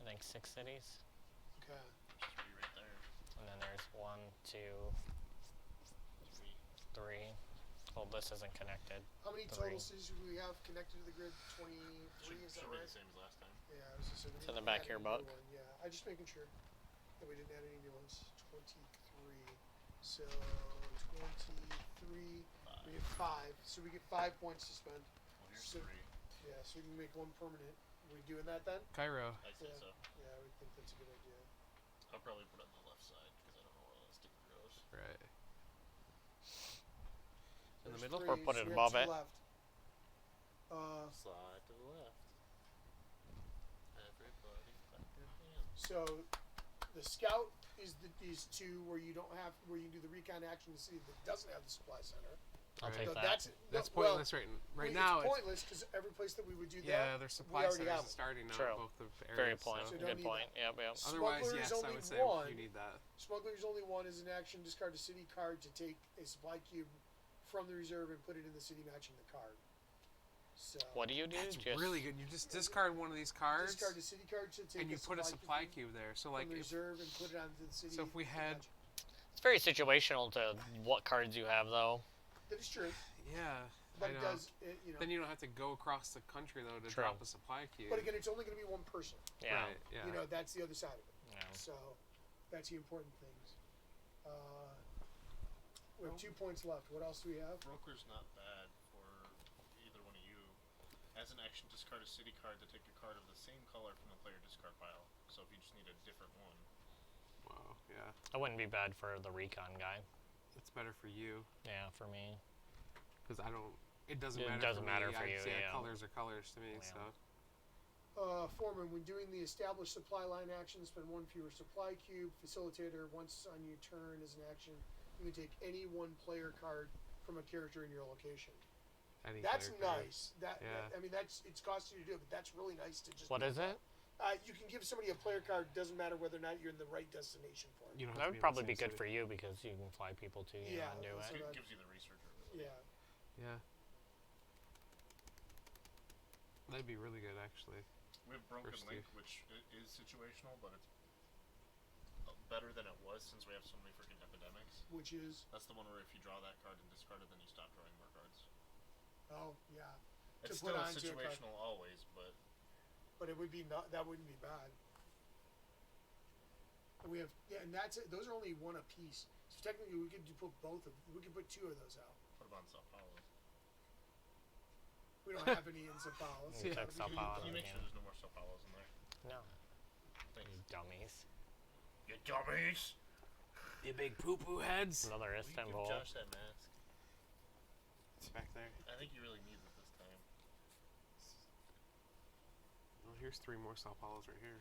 [SPEAKER 3] I think 6 cities.
[SPEAKER 2] Okay.
[SPEAKER 5] Which is 3 right there.
[SPEAKER 3] And then there's 1, 2,
[SPEAKER 5] 3.
[SPEAKER 3] 3. Well, this isn't connected.
[SPEAKER 2] How many
[SPEAKER 3] 3.
[SPEAKER 2] total cities do we have connected to the grid? 23. Is that
[SPEAKER 5] Should be
[SPEAKER 2] right?
[SPEAKER 5] the same as last time.
[SPEAKER 2] Yeah, I was just saying.
[SPEAKER 3] It's in the back here, Buck.
[SPEAKER 2] Yeah, I just making sure that we didn't add any new ones. 23. So 23. We get 5. So we get 5 points to spend.
[SPEAKER 5] Well, here's
[SPEAKER 2] So-
[SPEAKER 5] 3.
[SPEAKER 2] Yeah, so we can make 1 permanent. Are we doing that then?
[SPEAKER 1] Cairo.
[SPEAKER 5] I say
[SPEAKER 2] Yeah.
[SPEAKER 5] so.
[SPEAKER 2] Yeah, I would think that's a good idea.
[SPEAKER 5] I'll probably put it on the left side because I don't know where the sticker goes.
[SPEAKER 1] Right. In the
[SPEAKER 2] There's
[SPEAKER 1] middle?
[SPEAKER 2] 3,
[SPEAKER 3] Or put
[SPEAKER 2] so
[SPEAKER 3] it
[SPEAKER 2] we
[SPEAKER 3] above
[SPEAKER 2] have 2
[SPEAKER 3] it.
[SPEAKER 2] left.
[SPEAKER 5] Slide to the left. Everybody clap your hands.
[SPEAKER 2] So the scout is 2 where you don't have where you do the recon action in the city that doesn't have the supply center.
[SPEAKER 3] I'll
[SPEAKER 1] Right.
[SPEAKER 3] take
[SPEAKER 2] So
[SPEAKER 3] that.
[SPEAKER 1] That's
[SPEAKER 2] well,
[SPEAKER 1] pointless right
[SPEAKER 2] it's
[SPEAKER 1] now.
[SPEAKER 2] pointless because every place that we would do
[SPEAKER 1] Yeah,
[SPEAKER 2] that,
[SPEAKER 1] their
[SPEAKER 2] we
[SPEAKER 1] supply
[SPEAKER 2] already
[SPEAKER 1] centers
[SPEAKER 2] have
[SPEAKER 1] are
[SPEAKER 2] it.
[SPEAKER 1] starting now
[SPEAKER 3] True.
[SPEAKER 1] in both the areas.
[SPEAKER 3] Very point.
[SPEAKER 2] So don't
[SPEAKER 3] Good
[SPEAKER 2] need
[SPEAKER 3] point. Yep, yep.
[SPEAKER 1] Otherwise,
[SPEAKER 2] Smuggler's
[SPEAKER 1] yes, I
[SPEAKER 2] only
[SPEAKER 1] would say
[SPEAKER 2] one.
[SPEAKER 1] you need that.
[SPEAKER 2] Smuggler's only 1 is an action. Discard a city card to take a supply cube from the reserve and put it in the city matching the card. So
[SPEAKER 3] What do you do?
[SPEAKER 1] That's
[SPEAKER 3] Just
[SPEAKER 1] really good. You just discard one of these cards,
[SPEAKER 2] discard a city card to take
[SPEAKER 1] and you put a supply cube there. So, like,
[SPEAKER 2] from the
[SPEAKER 1] if,
[SPEAKER 2] reserve and put it onto the city.
[SPEAKER 1] so if we had,
[SPEAKER 3] It's very situational to what cards you have, though.
[SPEAKER 2] that is true,
[SPEAKER 1] yeah,
[SPEAKER 2] but
[SPEAKER 1] I
[SPEAKER 2] it
[SPEAKER 1] know.
[SPEAKER 2] does.
[SPEAKER 1] Then you don't have to go across the country though to
[SPEAKER 3] True.
[SPEAKER 1] drop a supply cube.
[SPEAKER 2] But again, it's only going to be 1 person.
[SPEAKER 3] Yeah.
[SPEAKER 1] Right. Yeah.
[SPEAKER 2] You know, that's the other side of it.
[SPEAKER 3] Yeah.
[SPEAKER 2] So that's the important things. We have 2 points left. What else do we have?
[SPEAKER 5] Broker's not bad for either one of you. As an action, discard a city card to take a card of the same color from the player discard pile. So if you just need a different one.
[SPEAKER 1] Wow. Yeah.
[SPEAKER 3] That wouldn't be bad for the recon guy.
[SPEAKER 1] It's better for you
[SPEAKER 3] Yeah, for me.
[SPEAKER 1] because I don't. It doesn't
[SPEAKER 3] It
[SPEAKER 1] matter.
[SPEAKER 3] doesn't
[SPEAKER 1] for
[SPEAKER 3] matter
[SPEAKER 1] me.
[SPEAKER 3] for
[SPEAKER 1] I'd
[SPEAKER 3] you,
[SPEAKER 1] say
[SPEAKER 3] yeah.
[SPEAKER 1] colors are colors to me.
[SPEAKER 3] Yeah.
[SPEAKER 1] So.
[SPEAKER 2] Foreman, when doing the established supply line action, spend 1 fewer supply cube. Facilitator, once on your turn as an action, you can take any 1 player card from a character in your location.
[SPEAKER 1] Any
[SPEAKER 2] That's
[SPEAKER 1] player card.
[SPEAKER 2] nice. That
[SPEAKER 1] Yeah.
[SPEAKER 2] I mean, it's costing you to do it, but that's really nice to just.
[SPEAKER 3] What is it?
[SPEAKER 2] You can give somebody a player card. Doesn't matter whether or not you're in the right destination for it.
[SPEAKER 1] You don't have
[SPEAKER 3] That
[SPEAKER 1] to
[SPEAKER 3] would
[SPEAKER 1] in the
[SPEAKER 3] probably
[SPEAKER 1] same
[SPEAKER 3] be good
[SPEAKER 1] city.
[SPEAKER 3] for you because you can fly people to you
[SPEAKER 2] Yeah,
[SPEAKER 3] and do
[SPEAKER 2] that's
[SPEAKER 3] it.
[SPEAKER 2] what
[SPEAKER 5] It gives you the researcher ability.
[SPEAKER 2] Yeah.
[SPEAKER 1] Yeah. That'd be really good, actually.
[SPEAKER 5] We have Broken
[SPEAKER 1] First
[SPEAKER 5] Link,
[SPEAKER 1] Steve.
[SPEAKER 5] which is situational, but it's better than it was since we have so many freaking epidemics.
[SPEAKER 2] Which is
[SPEAKER 5] That's the one where if you draw that card and discard it, then you stop drawing more cards.
[SPEAKER 2] yeah,
[SPEAKER 5] It's
[SPEAKER 2] put
[SPEAKER 5] still
[SPEAKER 2] onto a card.
[SPEAKER 5] situational always, but
[SPEAKER 2] but it would be not. That wouldn't be bad. And we have and that's it. Those are only 1 apiece. So technically, we could put both of. We could put 2 of those out.
[SPEAKER 5] put them on Sao Paulo.
[SPEAKER 2] We don't have any in Sao Paulo. so
[SPEAKER 3] You
[SPEAKER 2] that
[SPEAKER 3] took
[SPEAKER 2] would
[SPEAKER 3] Sao
[SPEAKER 2] be-
[SPEAKER 3] Paulo.
[SPEAKER 5] Can you make
[SPEAKER 3] yeah.
[SPEAKER 5] sure there's no more Sao Paulos in there?
[SPEAKER 3] No,
[SPEAKER 5] Thanks.
[SPEAKER 3] you dummies.
[SPEAKER 5] You dummies!
[SPEAKER 1] You big poo poo heads.
[SPEAKER 3] Another
[SPEAKER 5] Will you give
[SPEAKER 3] Istanbul.
[SPEAKER 5] Josh that mask?
[SPEAKER 1] It's back there.
[SPEAKER 5] I think he really needs it this time.
[SPEAKER 1] Oh, here's 3 more Sao Paulos right here.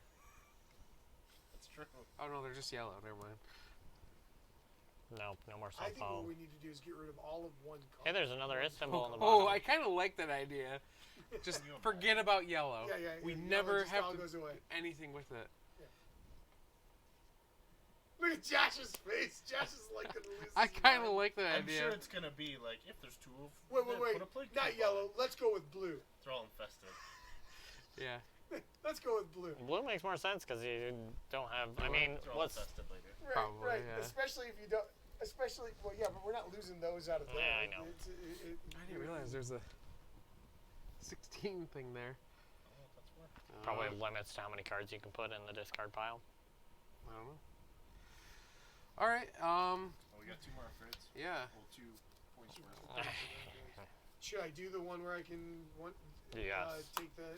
[SPEAKER 5] That's true.
[SPEAKER 1] Oh no, they're just yellow. Never mind.
[SPEAKER 3] Nope, no more
[SPEAKER 2] I think what
[SPEAKER 3] sulfo.
[SPEAKER 2] we need to do is get rid of all of one color.
[SPEAKER 3] Hey, there's another Istanbul in the
[SPEAKER 1] Oh,
[SPEAKER 3] bottom.
[SPEAKER 1] I kind of like that idea. Just
[SPEAKER 5] You and
[SPEAKER 1] forget about yellow.
[SPEAKER 2] Yeah,
[SPEAKER 1] We
[SPEAKER 2] yellow
[SPEAKER 1] never
[SPEAKER 2] just
[SPEAKER 1] have
[SPEAKER 2] all
[SPEAKER 1] to
[SPEAKER 2] goes away.
[SPEAKER 1] do anything with it.
[SPEAKER 2] Look at Josh's face. Josh is like gonna lose.
[SPEAKER 1] I
[SPEAKER 2] his
[SPEAKER 1] kind of
[SPEAKER 2] mind.
[SPEAKER 1] like that
[SPEAKER 5] I'm
[SPEAKER 1] idea.
[SPEAKER 5] sure it's gonna be like if there's two of
[SPEAKER 2] Wait,
[SPEAKER 5] then
[SPEAKER 2] wait,
[SPEAKER 5] put a plague
[SPEAKER 2] not
[SPEAKER 5] tube on
[SPEAKER 2] yellow.
[SPEAKER 5] it.
[SPEAKER 2] Let's go with blue.
[SPEAKER 5] They're all infested.
[SPEAKER 1] Yeah.
[SPEAKER 2] Let's go with blue.
[SPEAKER 3] Blue makes more sense because you don't have. I mean,
[SPEAKER 5] They're all
[SPEAKER 3] what's.
[SPEAKER 5] infested later.
[SPEAKER 2] Right,
[SPEAKER 1] Probably,
[SPEAKER 2] right.
[SPEAKER 1] yeah.
[SPEAKER 2] Especially if you don't. Especially, well, yeah, but we're not losing those out of there.
[SPEAKER 3] Yeah, I know.
[SPEAKER 1] I didn't realize there's a 16 thing there.
[SPEAKER 5] Oh, that's where.
[SPEAKER 3] Probably limits to how many cards you can put in the discard pile.
[SPEAKER 1] I don't know. All right.
[SPEAKER 5] Oh, we got two more upgrades.
[SPEAKER 1] Yeah.
[SPEAKER 5] Well, 2 points worth.
[SPEAKER 2] Should I do the one where I can
[SPEAKER 3] Yes.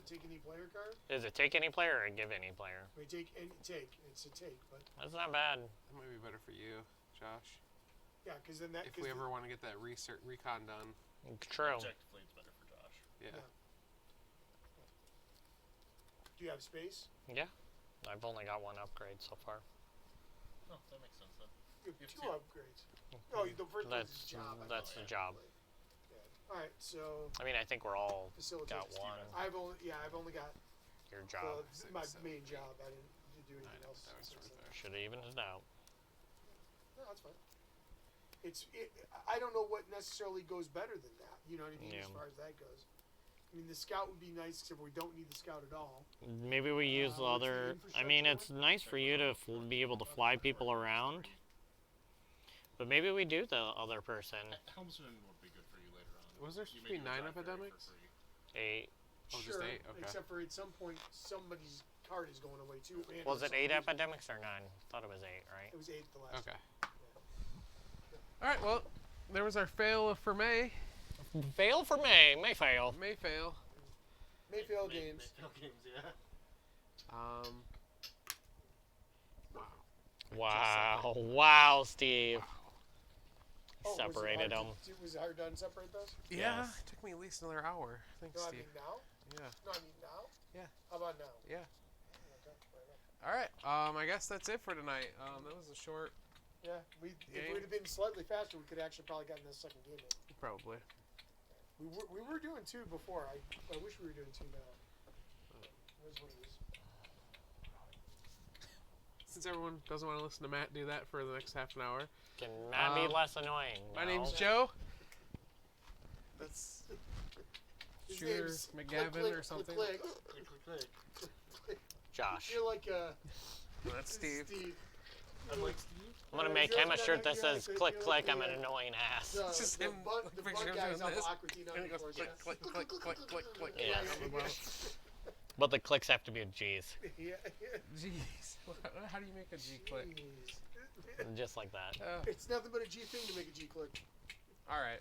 [SPEAKER 2] take any player card?
[SPEAKER 3] Is it take any player or give any player?
[SPEAKER 2] I mean, take any take. It's a take, but
[SPEAKER 3] That's not bad.
[SPEAKER 1] That might be better for you, Josh.
[SPEAKER 2] yeah, because then that.
[SPEAKER 1] If we ever want to get that recon done.
[SPEAKER 3] True.
[SPEAKER 5] Objectively, it's better for Josh.
[SPEAKER 1] Yeah.
[SPEAKER 2] Yeah. Do you have space?
[SPEAKER 3] Yeah. I've only got one upgrade so far.
[SPEAKER 5] Oh, that makes sense then.
[SPEAKER 2] You have
[SPEAKER 5] You have
[SPEAKER 2] two
[SPEAKER 5] two.
[SPEAKER 2] upgrades. Oh, the first one's
[SPEAKER 3] That's
[SPEAKER 2] his job. I
[SPEAKER 3] that's
[SPEAKER 2] thought.
[SPEAKER 3] the job.
[SPEAKER 2] Yeah. All right, so
[SPEAKER 3] I mean, I think we're all
[SPEAKER 2] facilitate.
[SPEAKER 3] got one.
[SPEAKER 2] I've only got
[SPEAKER 3] Your job.
[SPEAKER 2] my
[SPEAKER 1] Six,
[SPEAKER 2] main job. I didn't do anything
[SPEAKER 1] know,
[SPEAKER 2] else.
[SPEAKER 1] that was
[SPEAKER 2] since
[SPEAKER 1] right
[SPEAKER 2] then.
[SPEAKER 1] there.
[SPEAKER 3] Should have evened it out.
[SPEAKER 2] No, that's fine. I don't know what necessarily goes better than that. You know what I mean?
[SPEAKER 3] Yeah.
[SPEAKER 2] As far as that goes. I mean, the scout would be nice, except we don't need the scout at all.
[SPEAKER 3] Maybe we use the
[SPEAKER 2] what's the
[SPEAKER 3] other. I mean, it's
[SPEAKER 2] infrastructure
[SPEAKER 3] nice for you to be able to fly people around. But maybe we do the other person.
[SPEAKER 5] Helmsman would be good for you later on.
[SPEAKER 1] Was there
[SPEAKER 5] You
[SPEAKER 1] supposed to be
[SPEAKER 5] may
[SPEAKER 1] 9
[SPEAKER 5] drive ferry for
[SPEAKER 1] epidemics?
[SPEAKER 5] free.
[SPEAKER 3] 8.
[SPEAKER 1] Oh,
[SPEAKER 2] sure,
[SPEAKER 1] just 8? Okay.
[SPEAKER 2] except for at some point somebody's card is going away too. and
[SPEAKER 3] Was
[SPEAKER 2] for
[SPEAKER 3] it
[SPEAKER 2] some
[SPEAKER 3] 8
[SPEAKER 2] reason-
[SPEAKER 3] epidemics or 9? Thought it was 8, right?
[SPEAKER 2] It was 8 the last.
[SPEAKER 1] Okay. All right. Well, there was our fail for May.
[SPEAKER 3] Fail for May. May fail.
[SPEAKER 1] May fail.
[SPEAKER 2] Mayfield games.
[SPEAKER 5] Mayfield games, yeah.
[SPEAKER 1] Wow.
[SPEAKER 3] Wow, Steve.
[SPEAKER 2] Oh, was it
[SPEAKER 3] Separated them.
[SPEAKER 2] hard to- Was it hard to unsepparate those?
[SPEAKER 1] Yeah.
[SPEAKER 3] Yes.
[SPEAKER 1] It took me at least another hour. Thanks,
[SPEAKER 2] No, I
[SPEAKER 1] Steve.
[SPEAKER 2] mean now.
[SPEAKER 1] Yeah.
[SPEAKER 2] No, I mean now.
[SPEAKER 1] Yeah.
[SPEAKER 2] How about now?
[SPEAKER 1] Yeah.
[SPEAKER 2] Okay, fair enough.
[SPEAKER 1] All right. I guess that's it for tonight. That was a short,
[SPEAKER 2] Yeah, if
[SPEAKER 1] Game.
[SPEAKER 2] we would have been slightly faster, we could actually probably gotten the second game in.
[SPEAKER 1] probably.
[SPEAKER 2] We were doing 2 before. I wish we were doing 2 now. Here's what it is.
[SPEAKER 1] Since everyone doesn't want to listen to Matt do that for the next half an hour,
[SPEAKER 3] Can Matt be less annoying?
[SPEAKER 1] my
[SPEAKER 3] No.
[SPEAKER 1] name's Joe. That's
[SPEAKER 2] His
[SPEAKER 1] Shooter
[SPEAKER 2] name's
[SPEAKER 1] McGavin
[SPEAKER 2] Click,
[SPEAKER 1] or something.
[SPEAKER 2] Click,
[SPEAKER 5] Click, click, click.
[SPEAKER 3] Josh.
[SPEAKER 2] You're like
[SPEAKER 1] that's Steve.
[SPEAKER 5] I'm like Steve.
[SPEAKER 3] I'm gonna make him a shirt that says click click, I'm an annoying ass.
[SPEAKER 2] The,
[SPEAKER 1] It's just
[SPEAKER 2] the
[SPEAKER 1] him
[SPEAKER 2] bug,
[SPEAKER 1] with
[SPEAKER 2] the
[SPEAKER 1] a
[SPEAKER 2] bug
[SPEAKER 1] picture of
[SPEAKER 2] guys
[SPEAKER 1] doing
[SPEAKER 2] on
[SPEAKER 1] this.
[SPEAKER 2] Aqua Teen
[SPEAKER 1] And it goes
[SPEAKER 2] Underforce,
[SPEAKER 1] click,
[SPEAKER 2] yeah.
[SPEAKER 1] click, click, click, click, click.
[SPEAKER 3] Yeah.
[SPEAKER 1] on the bottom.
[SPEAKER 3] But the clicks have to be with G's.
[SPEAKER 2] Yeah.
[SPEAKER 1] Jeez. How do you make a G click?
[SPEAKER 2] Jeez.
[SPEAKER 3] Just like that.
[SPEAKER 2] It's nothing but a G thing to make a G click.
[SPEAKER 1] All right.